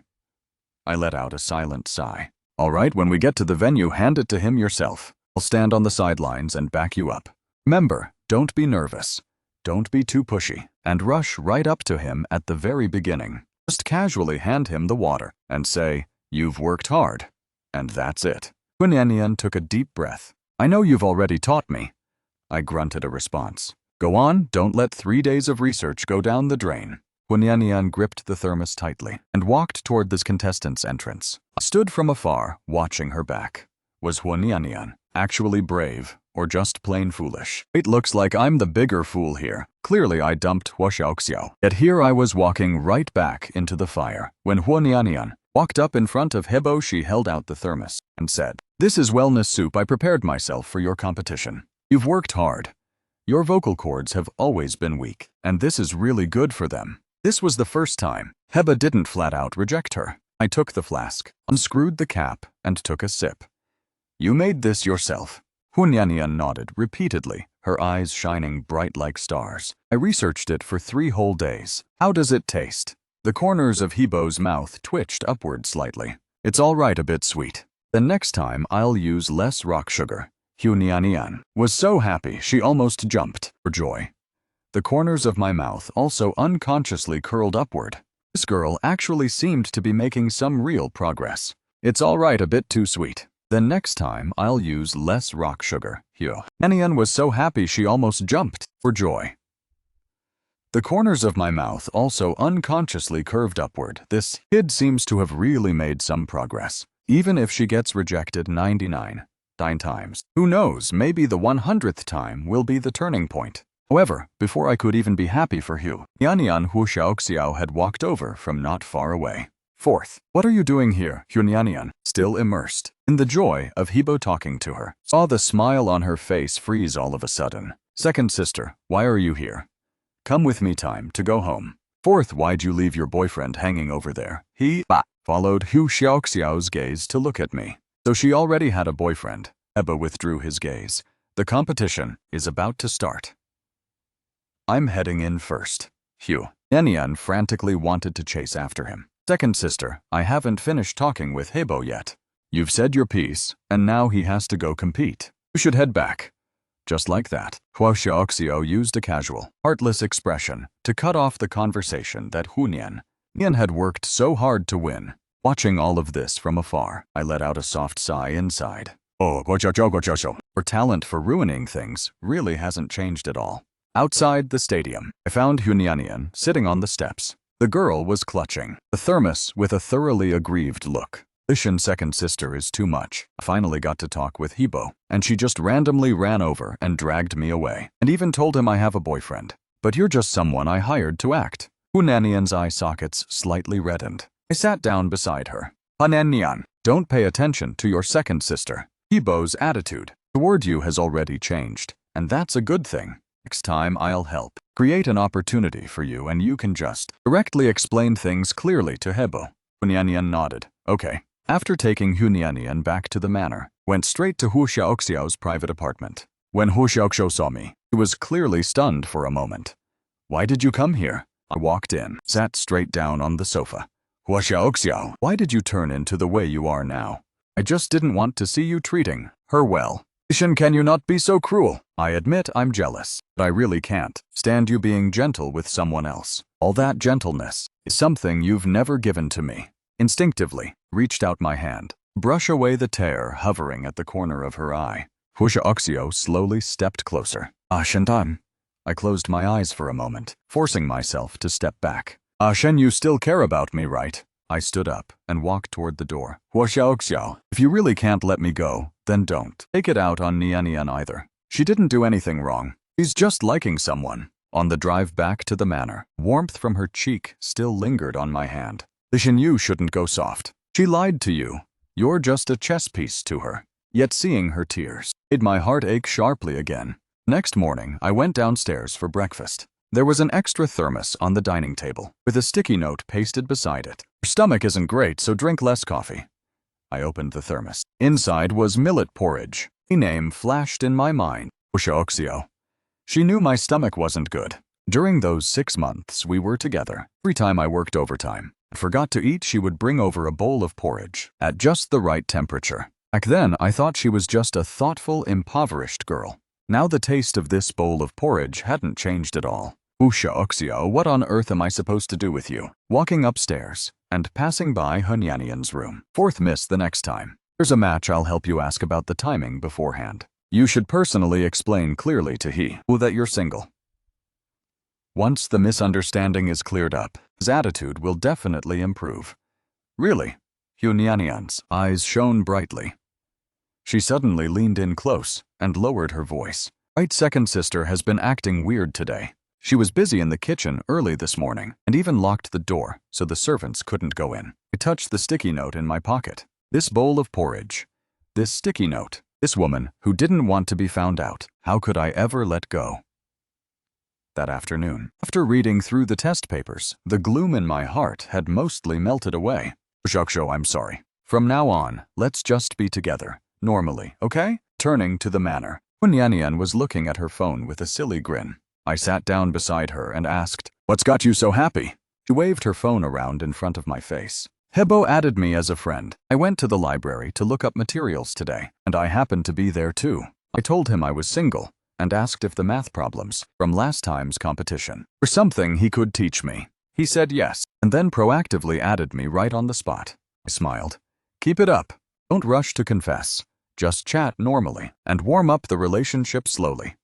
I let out a silent sigh. All right, when we get to the venue, hand it to him yourself. I'll stand on the sidelines and back you up. Remember, don't be nervous. Don't be too pushy, and rush right up to him at the very beginning. Just casually hand him the water and say, you've worked hard. And that's it. Nianian took a deep breath. I know you've already taught me. I grunted a response. Go on, don't let 3 days of research go down the drain. Nianian gripped the thermos tightly and walked toward this contestant's entrance. I stood from afar, watching her back. Was Nianian actually brave, or just plain foolish? It looks like I'm the bigger fool here. Clearly I dumped Huo. Yet here I was walking right back into the fire. When Nianian walked up in front of Hebo, she held out the thermos and said, This is wellness soup. I prepared myself for your competition. You've worked hard. Your vocal cords have always been weak, and this is really good for them. This was the first time. Heba didn't flat out reject her. I took the flask, unscrewed the cap, and took a sip. You made this yourself. Nianian nodded repeatedly, her eyes shining bright like stars. I researched it for 3 whole days. How does it taste? The corners of Hebo's mouth twitched upward slightly. It's all right, a bit sweet. The next time I'll use less rock sugar. Nianian was so happy she almost jumped for joy. The corners of my mouth also unconsciously curled upward. This girl actually seemed to be making some real progress. It's all right, a bit too sweet. Then next time I'll use less rock sugar. Nianian was so happy she almost jumped for joy. The corners of my mouth also unconsciously curved upward. This kid seems to have really made some progress. Even if she gets rejected 99 times. Who knows, maybe the 100th time will be the turning point. However, before I could even be happy for Nianian, Huo had walked over from not far away. Fourth, what are you doing here? Nianian, still immersed in the joy of Hebo talking to her, saw the smile on her face freeze all of a sudden. Second sister, why are you here? Come with me, time to go home. Fourth, why'd you leave your boyfriend hanging over there? He followed Huo's gaze to look at me. So she already had a boyfriend. Heba withdrew his gaze. The competition is about to start. I'm heading in first. Nianian frantically wanted to chase after him. Second sister, I haven't finished talking with Hebo yet. You've said your piece, and now he has to go compete. You should head back. Just like that, Huo used a casual, heartless expression to cut off the conversation that Nianian had worked so hard to win. Watching all of this from afar, I let out a soft sigh inside. Oh, Her talent for ruining things really hasn't changed at all. Outside the stadium, I found Hunyanian sitting on the steps. The girl was clutching the thermos with a thoroughly aggrieved look. Lishan's second sister is too much. I finally got to talk with Hebo, and she just randomly ran over and dragged me away, and even told him I have a boyfriend. But you're just someone I hired to act. Hunyanian's eye sockets slightly reddened. I sat down beside her. Hunyanian, don't pay attention to your second sister. Hebo's attitude toward you has already changed, and that's a good thing. Next time I'll help create an opportunity for you, and you can just directly explain things clearly to Hebo. Hunyanian nodded. Okay. After taking Hunyanian back to the manor, went straight to Hu Xiaoxiao's private apartment. When Hu Xiaoxiao saw me, he was clearly stunned for a moment. Why did you come here? I walked in, sat straight down on the sofa. Hu Xiaoxiao, why did you turn into the way you are now? I just didn't want to see you treating her well. Ishan, can you not be so cruel? I admit I'm jealous, but I really can't stand you being gentle with someone else. All that gentleness is something you've never given to me. Instinctively, reached out my hand, brush away the tear hovering at the corner of her eye. Hu Xiaoxiao slowly stepped closer. Shentan. I closed my eyes for a moment, forcing myself to step back. Shen, you still care about me, right? I stood up and walked toward the door. Hu Xiaoxiao, if you really can't let me go, then don't take it out on Nianian either. She didn't do anything wrong. She's just liking someone. On the drive back to the manor, warmth from her cheek still lingered on my hand. Lishan, you shouldn't go soft. She lied to you. You're just a chess piece to her. Yet seeing her tears made my heart ache sharply again. Next morning, I went downstairs for breakfast. There was an extra thermos on the dining table, with a sticky note pasted beside it. Your stomach isn't great, so drink less coffee. I opened the thermos. Inside was millet porridge. A name flashed in my mind. Hu Xiaoxiao. She knew my stomach wasn't good. During those 6 months we were together, every time I worked overtime and forgot to eat, she would bring over a bowl of porridge at just the right temperature. Back then, I thought she was just a thoughtful, impoverished girl. Now the taste of this bowl of porridge hadn't changed at all. Hu Xiaoxiao, what on earth am I supposed to do with you? Walking upstairs and passing by Hunyanian's room. Fourth miss the next time. There's a match. I'll help you ask about the timing beforehand. You should personally explain clearly to He that you're single. Once the misunderstanding is cleared up, his attitude will definitely improve. Really? Hunyanian's eyes shone brightly. She suddenly leaned in close and lowered her voice. Right, second sister has been acting weird today. She was busy in the kitchen early this morning and even locked the door so the servants couldn't go in. I touched the sticky note in my pocket. This bowl of porridge. This sticky note. This woman who didn't want to be found out. How could I ever let go? That afternoon, after reading through the test papers, the gloom in my heart had mostly melted away. Xiaoxiao, I'm sorry. From now on, let's just be together. Normally, okay? Turning to the manor, Hunyanian was looking at her phone with a silly grin. I sat down beside her and asked, "What's got you so happy?" She waved her phone around in front of my face. Hebo added me as a friend. I went to the library to look up materials today, and I happened to be there too. I told him I was single and asked if the math problems from last time's competition were something he could teach me. He said yes, and then proactively added me right on the spot. I smiled. Keep it up. Don't rush to confess. Just chat normally and warm up the relationship slowly.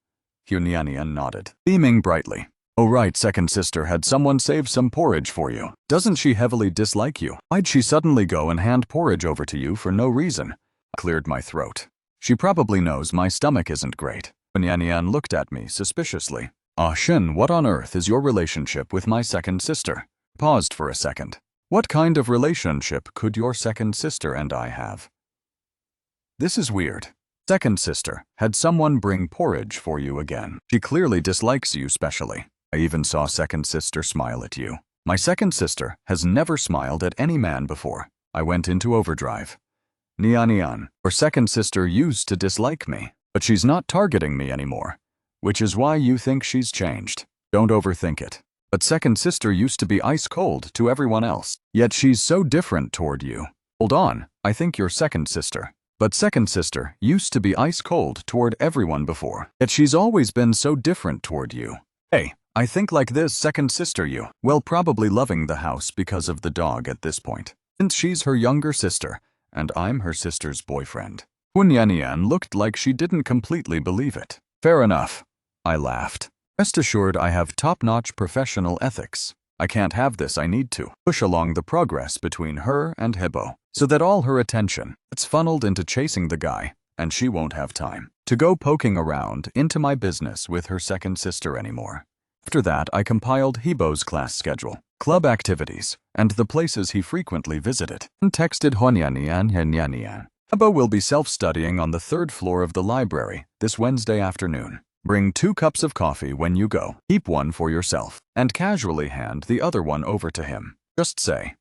Hunyanian nodded, beaming brightly. Oh right, second sister had someone save some porridge for you. Doesn't she heavily dislike you? Why'd she suddenly go and hand porridge over to you for no reason? I cleared my throat. She probably knows my stomach isn't great. Hunyanian looked at me suspiciously. Shin, what on earth is your relationship with my second sister? Paused for a second. What kind of relationship could your second sister and I have? This is weird. Second sister, had someone bring porridge for you again. She clearly dislikes you specially. I even saw second sister smile at you. My second sister has never smiled at any man before. I went into overdrive. Nianian, your second sister used to dislike me, but she's not targeting me anymore, which is why you think she's changed. Don't overthink it. But second sister used to be ice cold to everyone else, yet she's so different toward you. Hold on, I think you're second sister. But second sister used to be ice cold toward everyone before, yet she's always been so different toward you. Hey, I think like this second sister you, well, probably loving the house because of the dog at this point, since she's her younger sister, and I'm her sister's boyfriend. Hunyanian looked like she didn't completely believe it. Fair enough. I laughed. Rest assured I have top-notch professional ethics. I can't have this, I need to push along the progress between her and Hebo, so that all her attention gets funneled into chasing the guy, and she won't have time to go poking around into my business with her second sister anymore. After that, I compiled Hebo's class schedule, club activities, and the places he frequently visited, and texted Hunyanian. Hebo will be self-studying on the 3rd floor of the library this Wednesday afternoon. Bring 2 cups of coffee when you go. Keep one for yourself, and casually hand the other one over to him. Just say,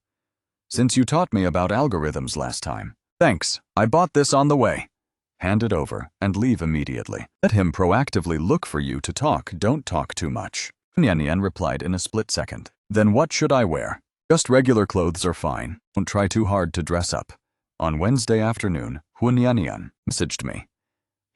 "Since you taught me about algorithms last time, thanks, I bought this on the way." Hand it over and leave immediately. Let him proactively look for you to talk. Don't talk too much. Hunyanian replied in a split second. Then what should I wear? Just regular clothes are fine. Don't try too hard to dress up. On Wednesday afternoon, Hunyanian messaged me.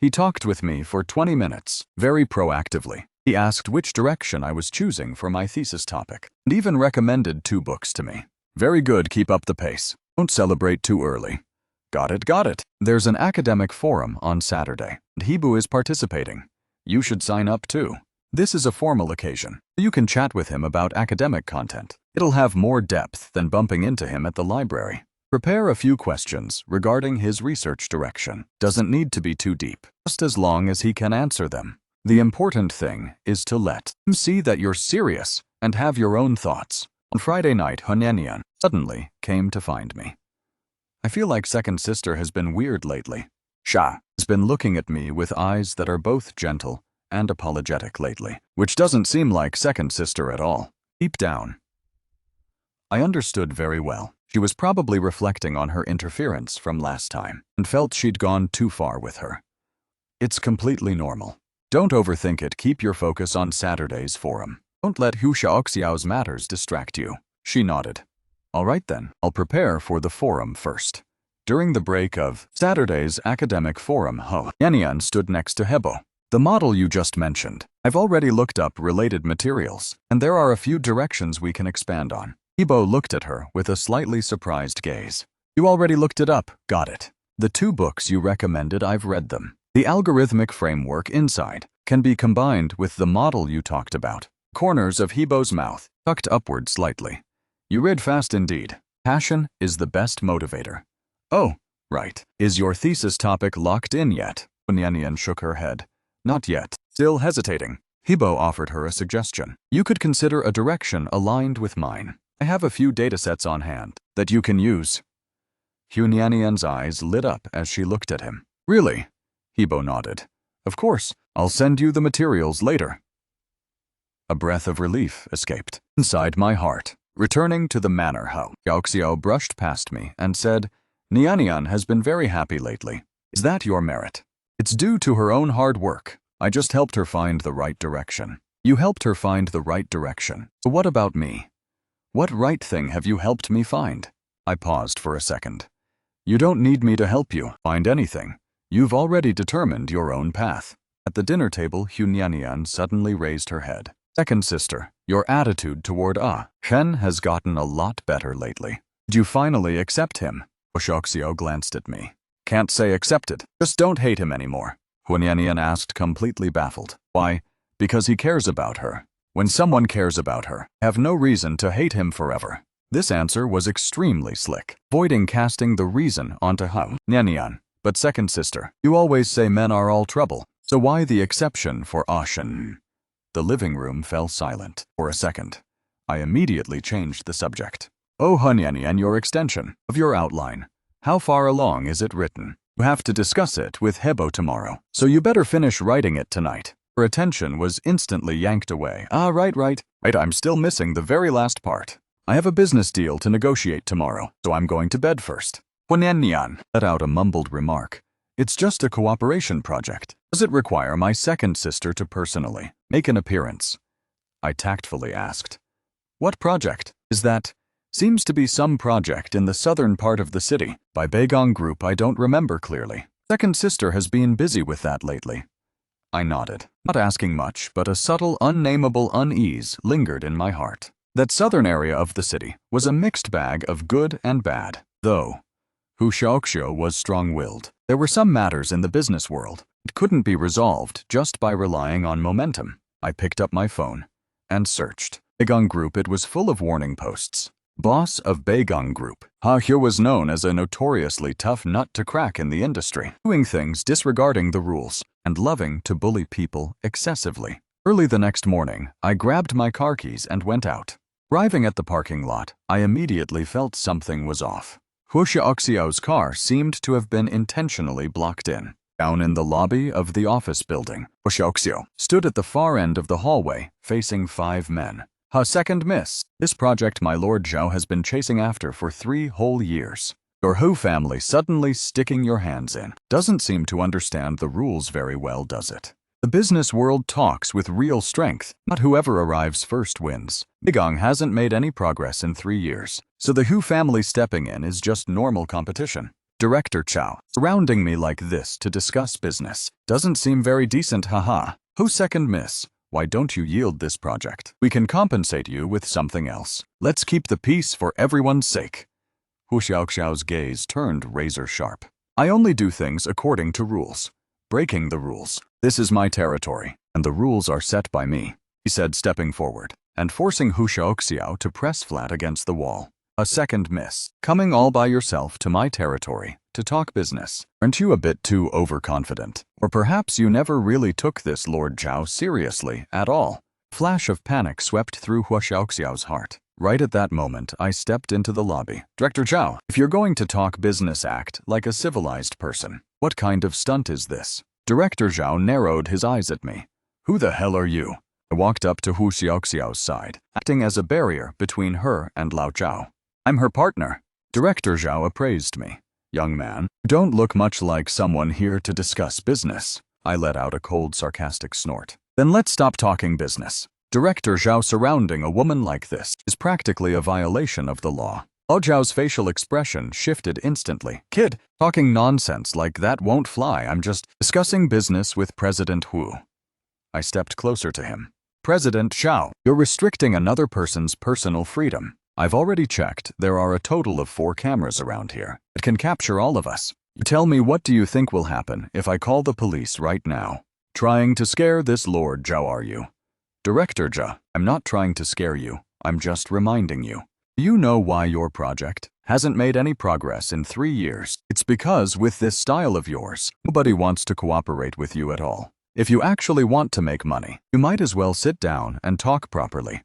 He talked with me for 20 minutes, very proactively. He asked which direction I was choosing for my thesis topic, and even recommended 2 books to me. Very good, keep up the pace. Don't celebrate too early. Got it. There's an academic forum on Saturday, and Hebo is participating. You should sign up too. This is a formal occasion. You can chat with him about academic content. It'll have more depth than bumping into him at the library. Prepare a few questions regarding his research direction. Doesn't need to be too deep, just as long as he can answer them. The important thing is to let him see that you're serious and have your own thoughts. On Friday night, Hunyanian suddenly came to find me. I feel like second sister has been weird lately. Sha has been looking at me with eyes that are both gentle and apologetic lately, which doesn't seem like second sister at all. Deep down, I understood very well. She was probably reflecting on her interference from last time and felt she'd gone too far with her. It's completely normal. Don't overthink it. Keep your focus on Saturday's forum. Don't let Hu Xiaoxiao's matters distract you. She nodded. All right then, I'll prepare for the forum first. During the break of Saturday's academic forum, Hunyanian stood next to Hebo. The model you just mentioned. I've already looked up related materials, and there are a few directions we can expand on. Hebo looked at her with a slightly surprised gaze. You already looked it up. Got it. The 2 books you recommended, I've read them. The algorithmic framework inside can be combined with the model you talked about. Corners of Hebo's mouth tucked upward slightly. You read fast indeed. Passion is the best motivator. Oh, right. Is your thesis topic locked in yet? Hunyanian shook her head. Not yet. Still hesitating. Hebo offered her a suggestion. You could consider a direction aligned with mine. I have a few datasets on hand that you can use. Hunyanian's eyes lit up as she looked at him. Really? Hebo nodded. Of course, I'll send you the materials later. A breath of relief escaped inside my heart. Returning to the manor, Hu Xiaoxiao brushed past me and said, Nianian has been very happy lately. Is that your merit? It's due to her own hard work. I just helped her find the right direction. You helped her find the right direction. So what about me? What right thing have you helped me find? I paused for a second. You don't need me to help you find anything. You've already determined your own path. At the dinner table, Hunyanian suddenly raised her head. Second sister, your attitude toward Shen has gotten a lot better lately. Did you finally accept him? Xiaoxiao glanced at me. Can't say accepted. Just don't hate him anymore. Hunyanian asked, completely baffled. Why? Because he cares about her. When someone cares about her, have no reason to hate him forever. This answer was extremely slick, avoiding casting the reason onto Hunyanian. But second sister, you always say men are all trouble, so why the exception for Shen? The living room fell silent for a second. I immediately changed the subject. Oh, Hunyanian, your extension of your outline. How far along is it written? You have to discuss it with Hebo tomorrow, so you better finish writing it tonight. Her attention was instantly yanked away. Right, I'm still missing the very last part. I have a business deal to negotiate tomorrow, so I'm going to bed first. Hunyanian let out a mumbled remark. It's just a cooperation project. Does it require my second sister to personally make an appearance? I tactfully asked. What project is that? Seems to be some project in the southern part of the city. By Beigong Group, I don't remember clearly. Second sister has been busy with that lately. I nodded, not asking much, but a subtle, unnameable unease lingered in my heart. That southern area of the city was a mixed bag of good and bad, though Hu Xiaoxiao was strong-willed. There were some matters in the business world that couldn't be resolved just by relying on momentum. I picked up my phone and searched. Baegung Group, it was full of warning posts. Boss of Baegung Group. Ha Hyo was known as a notoriously tough nut to crack in the industry, doing things disregarding the rules and loving to bully people excessively. Early the next morning, I grabbed my car keys and went out. Arriving at the parking lot, I immediately felt something was off. Hwo Seok-seo's car seemed to have been intentionally blocked in. Down in the lobby of the office building, Hwo Seok-seo stood at the far end of the hallway, facing 5 men. Her second miss. This project my Lord Zhao has been chasing after for 3 whole years. Your Hu family suddenly sticking your hands in doesn't seem to understand the rules very well, does it? The business world talks with real strength, not whoever arrives first wins. Baegung hasn't made any progress in 3 years, so the Hu family stepping in is just normal competition. Director Chow, surrounding me like this to discuss business doesn't seem very decent, haha. Who's second miss? Why don't you yield this project? We can compensate you with something else. Let's keep the peace for everyone's sake. Hwo Seok-seo's gaze turned razor sharp. I only do things according to rules. Breaking the rules. This is my territory, and the rules are set by me, he said, stepping forward and forcing Hwo Seok-seo to press flat against the wall. A second miss. Coming all by yourself to my territory to talk business. Aren't you a bit too overconfident? Or perhaps you never really took this Lord Zhao seriously at all. Flash of panic swept through Hwo Seok-seo's heart. Right at that moment, I stepped into the lobby. Director Zhao, if you're going to talk business, act like a civilized person. What kind of stunt is this? Director Zhao narrowed his eyes at me. Who the hell are you? I walked up to Hwo Seok-seo's side, acting as a barrier between her and Lao Zhao. I'm her partner. Director Zhao appraised me. Young man, you don't look much like someone here to discuss business. I let out a cold, sarcastic snort. Then let's stop talking business. Director Zhao, surrounding a woman like this is practically a violation of the law. Lao Zhao's facial expression shifted instantly. Kid, talking nonsense like that won't fly. I'm just discussing business with President Hu. I stepped closer to him. President Zhao, you're restricting another person's personal freedom. I've already checked. There are a total of 4 cameras around here. It can capture all of us. You tell me, what do you think will happen if I call the police right now? Trying to scare this Lord Zhao, are you? Director Zhao, I'm not trying to scare you. I'm just reminding you. Do you know why your project hasn't made any progress in 3 years? It's because with this style of yours, nobody wants to cooperate with you at all. If you actually want to make money, you might as well sit down and talk properly.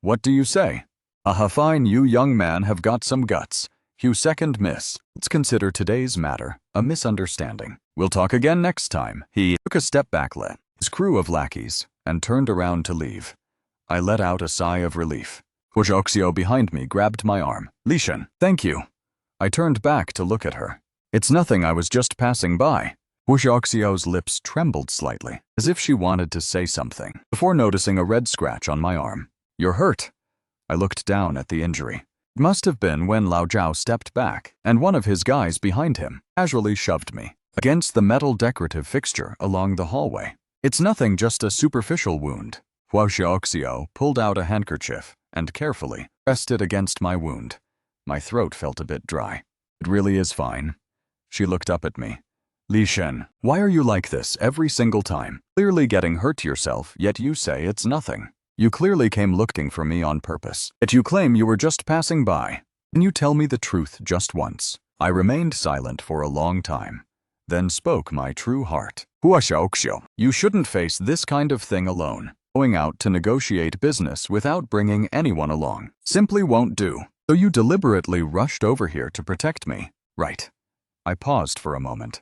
What do you say? Aha, fine, you young man have got some guts. You second miss. Let's consider today's matter a misunderstanding. We'll talk again next time. He took a step back, led his crew of lackeys, and turned around to leave. I let out a sigh of relief. Hwo Seok-seo behind me grabbed my arm. Li-shen, thank you. I turned back to look at her. It's nothing, I was just passing by. Hwo Seok-seo's lips trembled slightly, as if she wanted to say something, before noticing a red scratch on my arm. You're hurt. I looked down at the injury. It must have been when Lao Zhao stepped back, and one of his guys behind him casually shoved me against the metal decorative fixture along the hallway. It's nothing, just a superficial wound. Hwo Seok-seo pulled out a handkerchief and carefully pressed it against my wound. My throat felt a bit dry. It really is fine. She looked up at me. Li-shen, why are you like this every single time? Clearly getting hurt yourself, yet you say it's nothing. You clearly came looking for me on purpose, yet you claim you were just passing by. Can you tell me the truth just once? I remained silent for a long time, then spoke my true heart. Hwo Seok-seo, you shouldn't face this kind of thing alone. Going out to negotiate business without bringing anyone along simply won't do. So you deliberately rushed over here to protect me, right? I paused for a moment,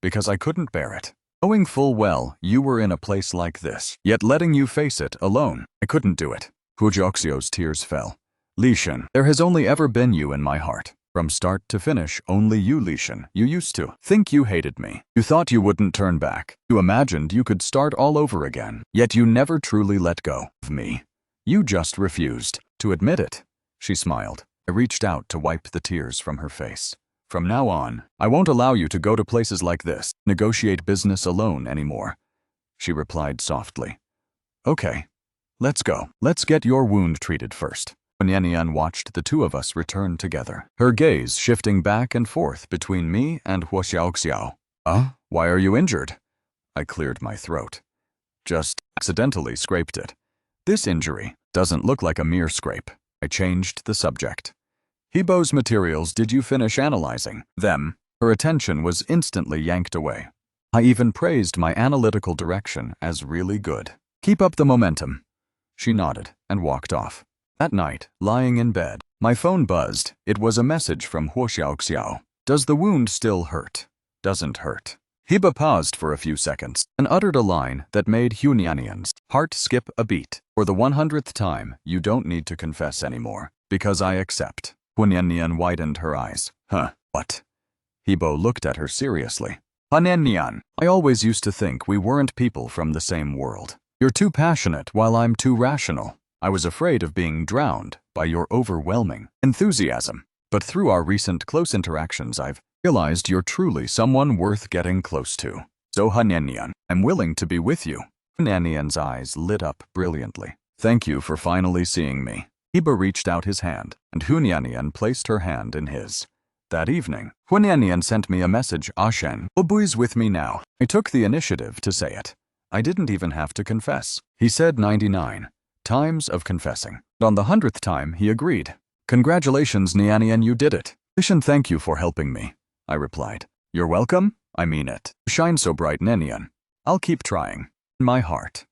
because I couldn't bear it. Knowing full well you were in a place like this, yet letting you face it alone, I couldn't do it. Hwo Seok-seo's tears fell. Li-shen, there has only ever been you in my heart. From start to finish, only you, Li-shen. You used to think you hated me. You thought you wouldn't turn back. You imagined you could start all over again, yet you never truly let go of me. You just refused to admit it. She smiled. I reached out to wipe the tears from her face. From now on, I won't allow you to go to places like this, negotiate business alone anymore. She replied softly. Okay, let's go. Let's get your wound treated first. Yan watched the 2 of us return together, her gaze shifting back and forth between me and Hwo Seok-seo. Why are you injured? I cleared my throat. Just accidentally scraped it. This injury doesn't look like a mere scrape. I changed the subject. Hibo's materials, did you finish analyzing them? Her attention was instantly yanked away. I even praised my analytical direction as really good. Keep up the momentum. She nodded and walked off. That night, lying in bed, my phone buzzed. It was a message from Huo Xiaoxiao. Does the wound still hurt? Doesn't hurt. Hiba paused for a few seconds and uttered a line that made Hunyanian's heart skip a beat. For the 100th time, you don't need to confess anymore, because I accept. Hunyanian widened her eyes. What? Hibo looked at her seriously. Hunyanian, I always used to think we weren't people from the same world. You're too passionate while I'm too rational. I was afraid of being drowned by your overwhelming enthusiasm. But through our recent close interactions, I've realized you're truly someone worth getting close to. So Hunyanian, I'm willing to be with you. Hunyanian's eyes lit up brilliantly. Thank you for finally seeing me. Hiba reached out his hand, and Hunyanian placed her hand in his. That evening, Hunyanian sent me a message. Ashen, Ubui's with me now. I took the initiative to say it. I didn't even have to confess. He said 99 times of confessing. On the 100th time, he agreed. Congratulations, Nianian, you did it. Ishan, thank you for helping me. I replied. You're welcome? I mean it. Shine so bright, Nenian. I'll keep trying. In my heart.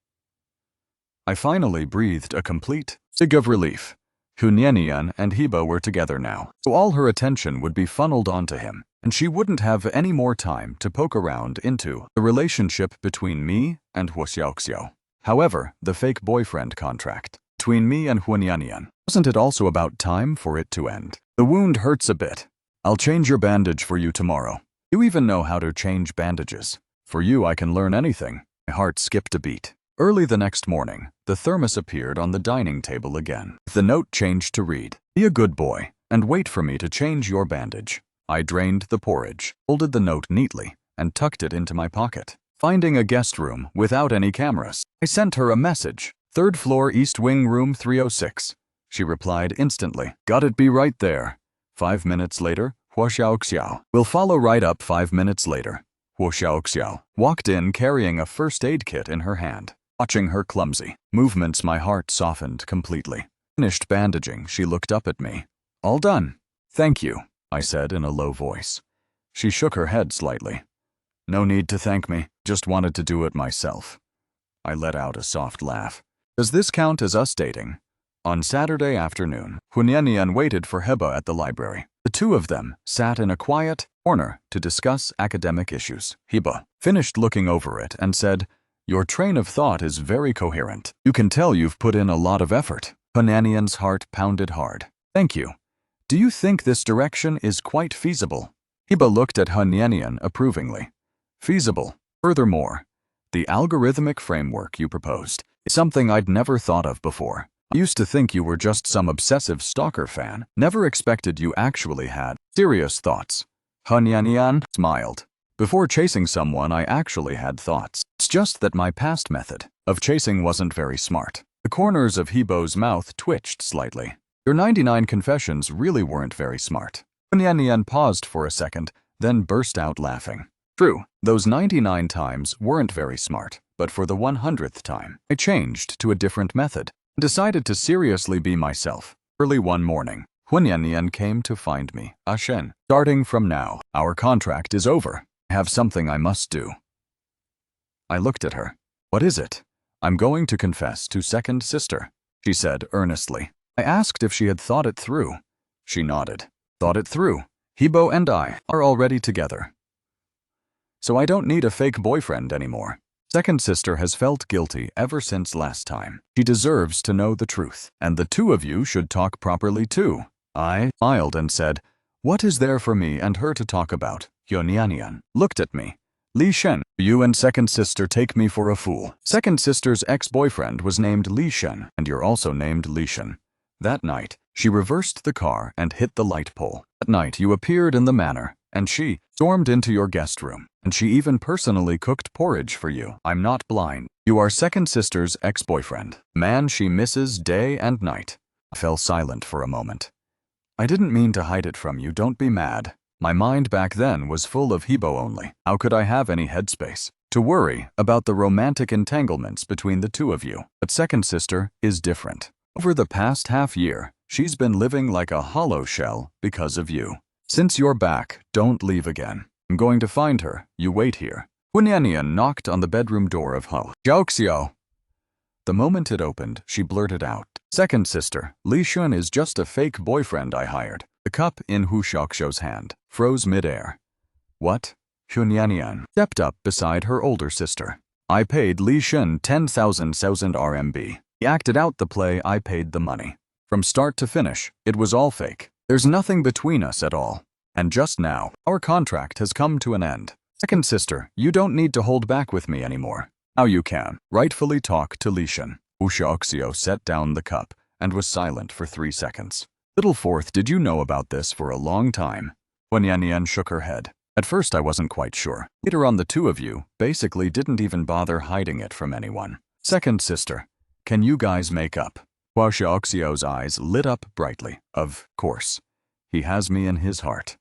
I finally breathed a complete sigh of relief. Hunyanian and Hiba were together now, so all her attention would be funneled onto him, and she wouldn't have any more time to poke around into the relationship between me and Huo Xiaoxiao. However, the fake boyfriend contract between me and Hunyanian, wasn't it also about time for it to end? The wound hurts a bit. I'll change your bandage for you tomorrow. You even know how to change bandages. For you, I can learn anything. My heart skipped a beat. Early the next morning, the thermos appeared on the dining table again. The note changed to read, be a good boy, and wait for me to change your bandage. I drained the porridge, folded the note neatly, and tucked it into my pocket. Finding a guest room without any cameras, I sent her a message. 3rd floor, East Wing, room 306. She replied instantly, got it, be right there. 5 minutes later, Huo Xiaoxiao will follow right up. 5 minutes later, Huo Xiaoxiao walked in carrying a first aid kit in her hand. Watching her clumsy movements, my heart softened completely. Finished bandaging, she looked up at me. All done. Thank you, I said in a low voice. She shook her head slightly. No need to thank me, just wanted to do it myself. I let out a soft laugh. Does this count as us dating? On Saturday afternoon, Hunyanian waited for Hiba at the library. The two of them sat in a quiet corner to discuss academic issues. Hiba finished looking over it and said, your train of thought is very coherent. You can tell you've put in a lot of effort. Hunyanian's heart pounded hard. Thank you. Do you think this direction is quite feasible? Hiba looked at Hunyanian approvingly. Feasible. Furthermore, the algorithmic framework you proposed is something I'd never thought of before. I used to think you were just some obsessive stalker fan. Never expected you actually had serious thoughts. Hunyanian smiled. Before chasing someone, I actually had thoughts. It's just that my past method of chasing wasn't very smart. The corners of Hibo's mouth twitched slightly. Your 99 confessions really weren't very smart. Hunyanian paused for a second, then burst out laughing. True, those 99 times weren't very smart, but for the 100th time, I changed to a different method and decided to seriously be myself. Early one morning, Hunyanian came to find me. Ashen, starting from now, our contract is over. I have something I must do. I looked at her. What is it? I'm going to confess to second sister, she said earnestly. I asked if she had thought it through. She nodded. Thought it through. Hibo and I are already together. So I don't need a fake boyfriend anymore. Second sister has felt guilty ever since last time. She deserves to know the truth, and the two of you should talk properly too. I smiled and said, what is there for me and her to talk about? Hunyanian looked at me. Li Shen, you and second sister take me for a fool. Second sister's ex-boyfriend was named Li Shen, and you're also named Li Shen. That night, she reversed the car and hit the light pole. That night, you appeared in the manor, and she stormed into your guest room, and she even personally cooked porridge for you. I'm not blind. You are second sister's ex-boyfriend, man she misses day and night. I fell silent for a moment. I didn't mean to hide it from you, don't be mad. My mind back then was full of Hebo only. How could I have any headspace to worry about the romantic entanglements between the two of you? But second sister is different. Over the past half year, she's been living like a hollow shell because of you. Since you're back, don't leave again. I'm going to find her. You wait here. Hunyanian knocked on the bedroom door of Ho Jiaoxiao. The moment it opened, she blurted out, "Second sister, Li Shun is just a fake boyfriend I hired." The cup in Hu Xiaoxiao's hand froze midair. What? Hunyanian stepped up beside her older sister. I paid Li Shun 10,000 RMB. He acted out the play, I paid the money. From start to finish, it was all fake. There's nothing between us at all. And just now, our contract has come to an end. Second sister, you don't need to hold back with me anymore. Now you can rightfully talk to Li Shun. Hu Xiaoxiao set down the cup and was silent for 3 seconds. Little fourth, did you know about this for a long time? Hunyanian shook her head. At first I wasn't quite sure. Later on the two of you basically didn't even bother hiding it from anyone. Second sister, can you guys make up? Hu Xiaoxiao's eyes lit up brightly. Of course. He has me in his heart.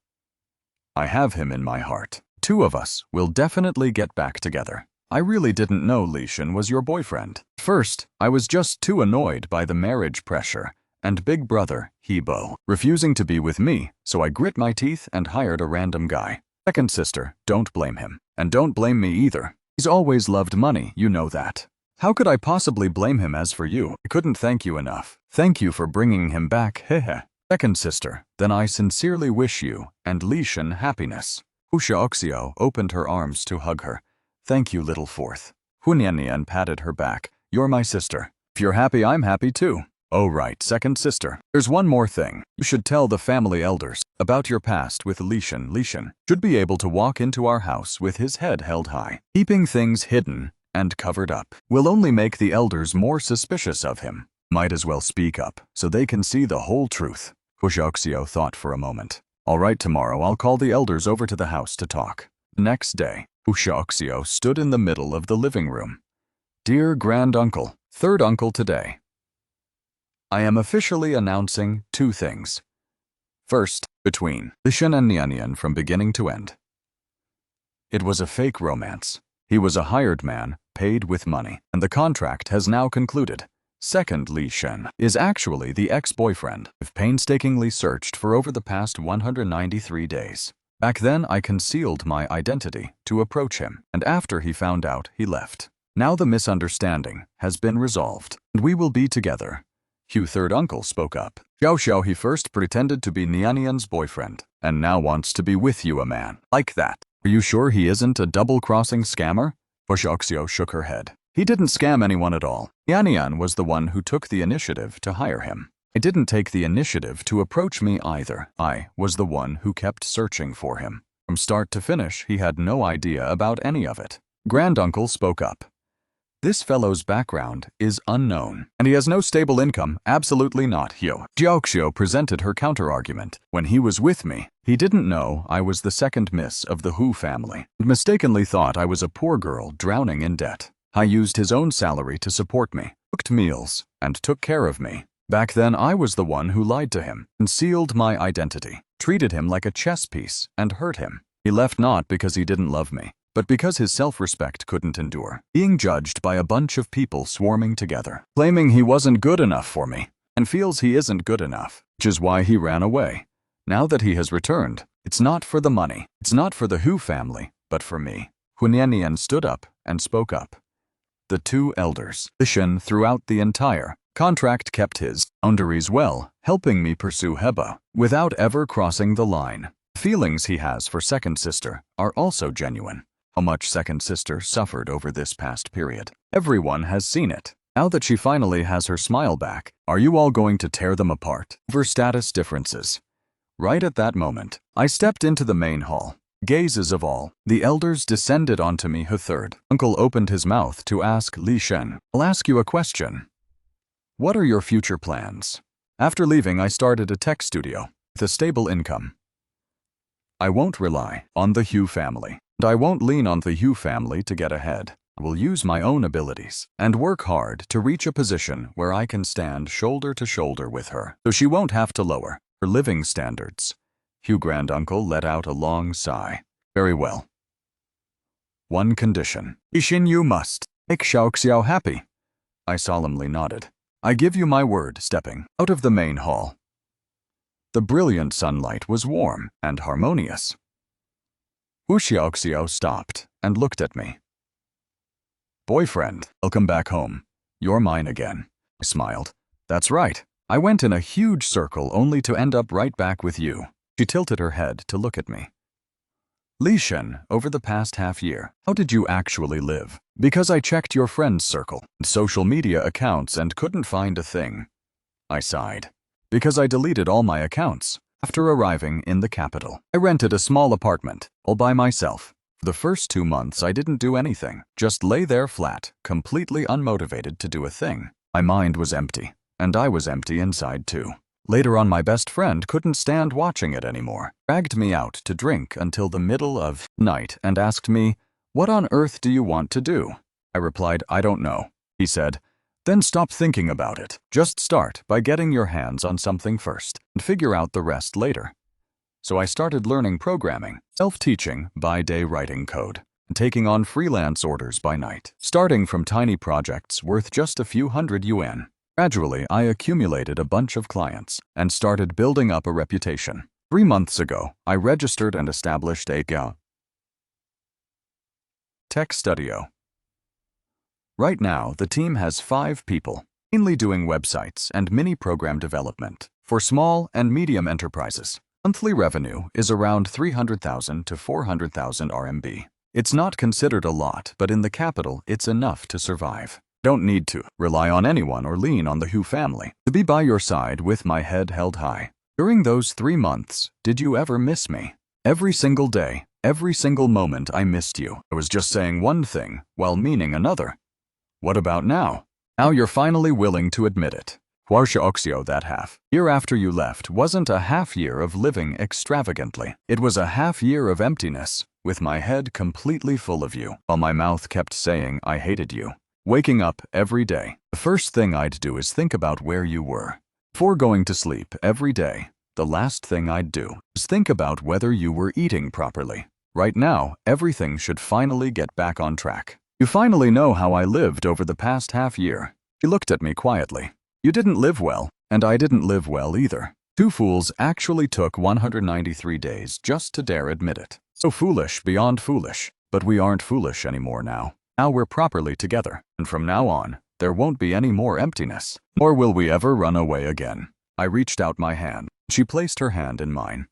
I have him in my heart. Two of us will definitely get back together. I really didn't know Li Shun was your boyfriend. First, I was just too annoyed by the marriage pressure and big brother, Hebo, refusing to be with me, so I grit my teeth and hired a random guy. Second sister, don't blame him. And don't blame me either. He's always loved money, you know that. How could I possibly blame him? As for you, I couldn't thank you enough. Thank you for bringing him back, hehe. Second sister, then I sincerely wish you and Li Shun happiness. Hu Xiaoxiao opened her arms to hug her. Thank you, little fourth. Hunyanian patted her back. You're my sister. If you're happy, I'm happy too. Oh right, second sister. There's one more thing. You should tell the family elders about your past with Li Shun. Li Shun should be able to walk into our house with his head held high. Keeping things hidden and covered up will only make the elders more suspicious of him. Might as well speak up so they can see the whole truth. Hu Xiaoxiao thought for a moment. All right, tomorrow I'll call the elders over to the house to talk. The next day, Hu Xiaoxiao stood in the middle of the living room. Dear granduncle, third uncle today. I am officially announcing 2 things. First, between Li Shun and Nianian from beginning to end. It was a fake romance. He was a hired man, paid with money, and the contract has now concluded. Second, Li Shun is actually the ex-boyfriend I've painstakingly searched for over the past 193 days. Back then, I concealed my identity to approach him, and after he found out, he left. Now the misunderstanding has been resolved, and we will be together. Hugh third uncle spoke up. Xiao Xiao, he first pretended to be Nianian's boyfriend, and now wants to be with you, a man like that. Are you sure he isn't a double-crossing scammer? Hu Xiaoxiao shook her head. He didn't scam anyone at all. Nianian was the one who took the initiative to hire him. I didn't take the initiative to approach me either. I was the one who kept searching for him. From start to finish, he had no idea about any of it. Granduncle spoke up. This fellow's background is unknown, and he has no stable income. Absolutely not, Hyo. Jiaoxiao presented her counter-argument. When he was with me, he didn't know I was the second miss of the Hu family, and mistakenly thought I was a poor girl drowning in debt. I used his own salary to support me, cooked meals, and took care of me. Back then, I was the one who lied to him, concealed my identity, treated him like a chess piece, and hurt him. He left not because he didn't love me, but because his self-respect couldn't endure being judged by a bunch of people swarming together, claiming he wasn't good enough for me, and feels he isn't good enough, which is why he ran away. Now that he has returned, it's not for the money, it's not for the Hu family, but for me. Hunyanian stood up and spoke up. The 2 elders, Li Shun throughout the entire contract kept his boundaries well, helping me pursue Heba without ever crossing the line. The feelings he has for second sister are also genuine. How much second sister suffered over this past period. Everyone has seen it. Now that she finally has her smile back, are you all going to tear them apart over status differences? Right at that moment, I stepped into the main hall. Gazes of all the elders descended onto me. Her third uncle opened his mouth to ask Li Shun, I'll ask you a question. What are your future plans? After leaving, I started a tech studio with a stable income. I won't rely on the Hu family, and I won't lean on the Hu family to get ahead. I will use my own abilities and work hard to reach a position where I can stand shoulder to shoulder with her, so she won't have to lower her living standards. Hugh Granduncle let out a long sigh. Very well. One condition. Ishin, you must make Xiaoxiao happy. I solemnly nodded. I give you my word, stepping out of the main hall. The brilliant sunlight was warm and harmonious. Hu Xiaoxiao stopped and looked at me. Boyfriend, welcome back home. You're mine again. I smiled. That's right. I went in a huge circle only to end up right back with you. She tilted her head to look at me. Li Shen, over the past half year, how did you actually live? Because I checked your friend's circle, social media accounts, and couldn't find a thing. I sighed. Because I deleted all my accounts. After arriving in the capital, I rented a small apartment, all by myself. For the first 2 months, I didn't do anything, just lay there flat, completely unmotivated to do a thing. My mind was empty, and I was empty inside too. Later on, my best friend couldn't stand watching it anymore, dragged me out to drink until the middle of night and asked me, "What on earth do you want to do?" I replied, "I don't know." He said, "Then stop thinking about it. Just start by getting your hands on something first and figure out the rest later." So I started learning programming, self-teaching by day, writing code, and taking on freelance orders by night, starting from tiny projects worth just a few hundred yuan. Gradually, I accumulated a bunch of clients and started building up a reputation. 3 months ago, I registered and established a tech studio. Right now, the team has 5 people, mainly doing websites and mini-program development for small and medium enterprises. Monthly revenue is around 300,000 to 400,000 RMB. It's not considered a lot, but in the capital, it's enough to survive. Don't need to rely on anyone or lean on the Hu family to be by your side with my head held high. During those 3 months, did you ever miss me? Every single day, every single moment I missed you. I was just saying one thing while meaning another. What about now? Now you're finally willing to admit it. Huarsha Oxio, that half year after you left wasn't a half year of living extravagantly. It was a half year of emptiness, with my head completely full of you, while my mouth kept saying I hated you. Waking up every day, the first thing I'd do is think about where you were. Before going to sleep every day, the last thing I'd do is think about whether you were eating properly. Right now, everything should finally get back on track. You finally know how I lived over the past half year. She looked at me quietly. You didn't live well, and I didn't live well either. 2 fools actually took 193 days just to dare admit it. So foolish beyond foolish. But we aren't foolish anymore now. Now we're properly together, and from now on, there won't be any more emptiness. Nor will we ever run away again. I reached out my hand. She placed her hand in mine.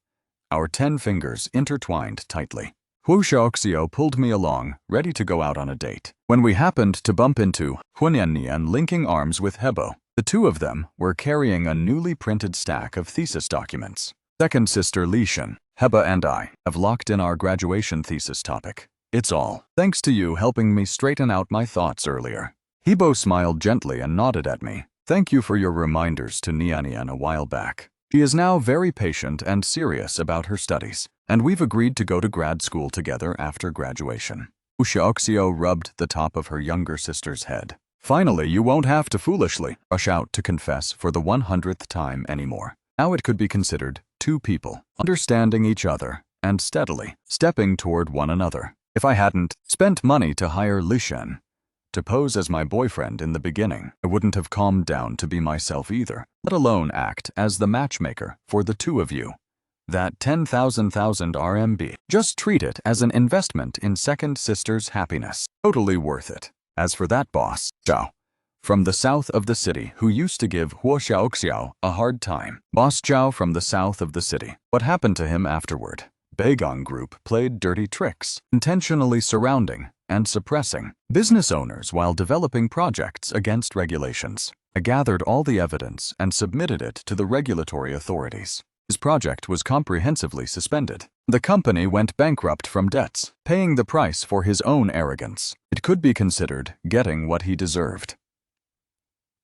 Our 10 fingers intertwined tightly. Hu Xiaoxiao pulled me along, ready to go out on a date, when we happened to bump into Huanyan linking arms with Hebo. The 2 of them were carrying a newly printed stack of thesis documents. Second sister Li Shen, Heba and I have locked in our graduation thesis topic. It's all thanks to you helping me straighten out my thoughts earlier. Hebo smiled gently and nodded at me. Thank you for your reminders to Nianian a while back. She is now very patient and serious about her studies, and we've agreed to go to grad school together after graduation. Hu Xiaoxiao rubbed the top of her younger sister's head. Finally, you won't have to foolishly rush out to confess for the 100th time anymore. Now it could be considered 2 people understanding each other and steadily stepping toward one another. If I hadn't spent money to hire Li Shen to pose as my boyfriend in the beginning, I wouldn't have calmed down to be myself either, let alone act as the matchmaker for the 2 of you. That 10,000 RMB. Just treat it as an investment in second sister's happiness. Totally worth it. As for that boss, Zhao, from the south of the city, who used to give Huo Xiaoxiao a hard time. Boss Zhao from the south of the city. What happened to him afterward? Beigong Group played dirty tricks, intentionally surrounding and suppressing business owners while developing projects against regulations. I gathered all the evidence and submitted it to the regulatory authorities. His project was comprehensively suspended. The company went bankrupt from debts, paying the price for his own arrogance. It could be considered getting what he deserved.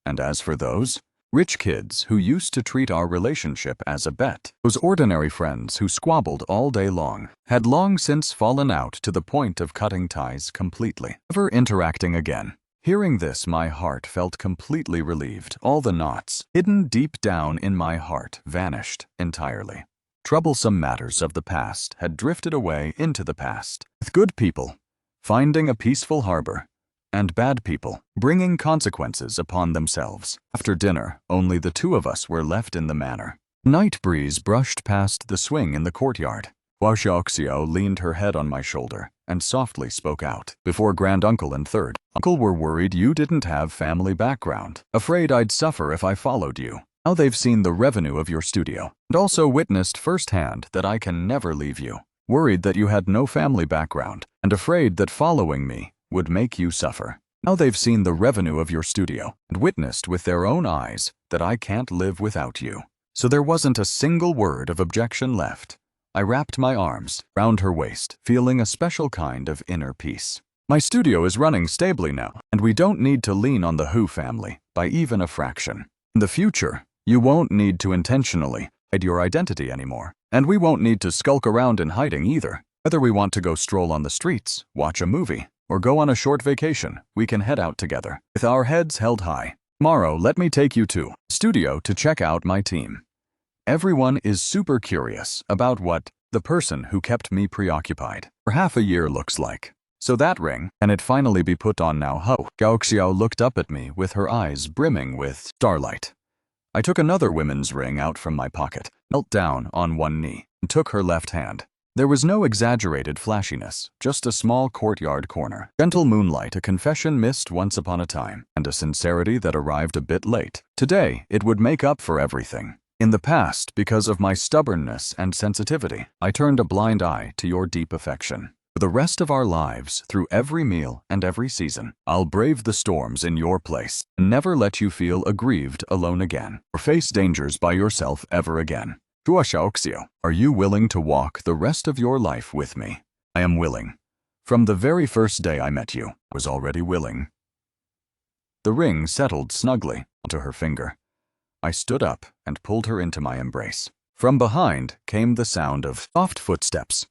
And as for those rich kids who used to treat our relationship as a bet, those ordinary friends who squabbled all day long, had long since fallen out to the point of cutting ties completely, never interacting again. Hearing this, my heart felt completely relieved. All the knots hidden deep down in my heart vanished entirely. Troublesome matters of the past had drifted away into the past, with good people finding a peaceful harbor, and bad people bringing consequences upon themselves. After dinner, only the two of us were left in the manor. Night breeze brushed past the swing in the courtyard. Hua Xiaoxiao leaned her head on my shoulder and softly spoke out. Before Granduncle and Third Uncle were worried you didn't have family background, afraid I'd suffer if I followed you. Now they've seen the revenue of your studio, and also witnessed firsthand that I can never leave you. Worried that you had no family background, and afraid that following me would make you suffer. Now they've seen the revenue of your studio, and witnessed with their own eyes that I can't live without you. So there wasn't a single word of objection left. I wrapped my arms round her waist, feeling a special kind of inner peace. My studio is running stably now, and we don't need to lean on the Hu family by even a fraction. In the future, you won't need to intentionally hide your identity anymore, and we won't need to skulk around in hiding either. Whether we want to go stroll on the streets, watch a movie, or go on a short vacation, we can head out together, with our heads held high. Tomorrow, let me take you to the studio to check out my team. Everyone is super curious about what the person who kept me preoccupied for half a year looks like. So that ring, can it finally be put on now? Ho! Xiaoxiao looked up at me with her eyes brimming with starlight. I took another women's ring out from my pocket, knelt down on one knee, and took her left hand. There was no exaggerated flashiness, just a small courtyard corner, gentle moonlight, a confession missed once upon a time, and a sincerity that arrived a bit late. Today, it would make up for everything. In the past, because of my stubbornness and sensitivity, I turned a blind eye to your deep affection. For the rest of our lives, through every meal and every season, I'll brave the storms in your place and never let you feel aggrieved alone again, or face dangers by yourself ever again. Hua Xiaoxiao, are you willing to walk the rest of your life with me? I am willing. From the very first day I met you, I was already willing. The ring settled snugly onto her finger. I stood up and pulled her into my embrace. From behind came the sound of soft footsteps.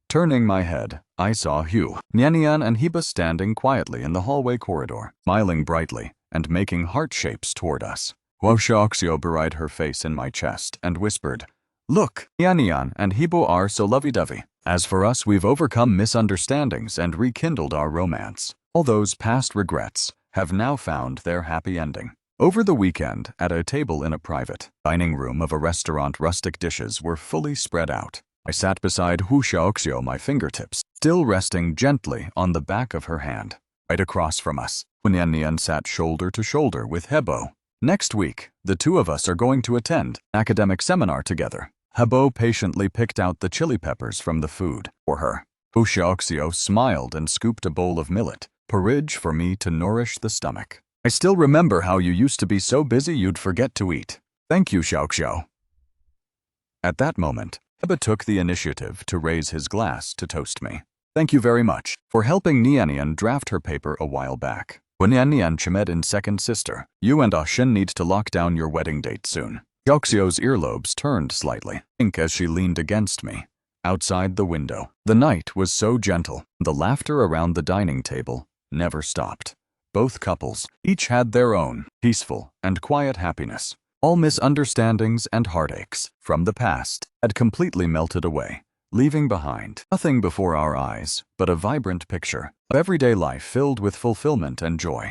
Turning my head, I saw Hu, Nianian, and Heba standing quietly in the hallway corridor, smiling brightly and making heart shapes toward us. Hua Xiaoxiao buried her face in my chest and whispered, "Look, Nianian and Hebo are so lovey-dovey. As for us, we've overcome misunderstandings and rekindled our romance. All those past regrets have now found their happy ending." Over the weekend, at a table in a private dining room of a restaurant, rustic dishes were fully spread out. I sat beside Hu Xiaoxiao, my fingertips still resting gently on the back of her hand. Right across from us, Nianian sat shoulder to shoulder with Hebo. Next week, the two of us are going to attend an academic seminar together. Hebo patiently picked out the chili peppers from the food for her. Hu Xiaoxiao smiled and scooped a bowl of millet porridge for me to nourish the stomach. I still remember how you used to be so busy you'd forget to eat. Thank you, Xiaoxiao. At that moment, Heba took the initiative to raise his glass to toast me. Thank you very much for helping Nianian draft her paper a while back. When Nianian Chimedin's second sister, you and Ashin need to lock down your wedding date soon. Xiaoxiao's earlobes turned slightly, pink as she leaned against me. Outside the window, the night was so gentle, the laughter around the dining table never stopped. Both couples each had their own peaceful and quiet happiness. All misunderstandings and heartaches from the past had completely melted away, leaving behind nothing before our eyes but a vibrant picture of everyday life filled with fulfillment and joy.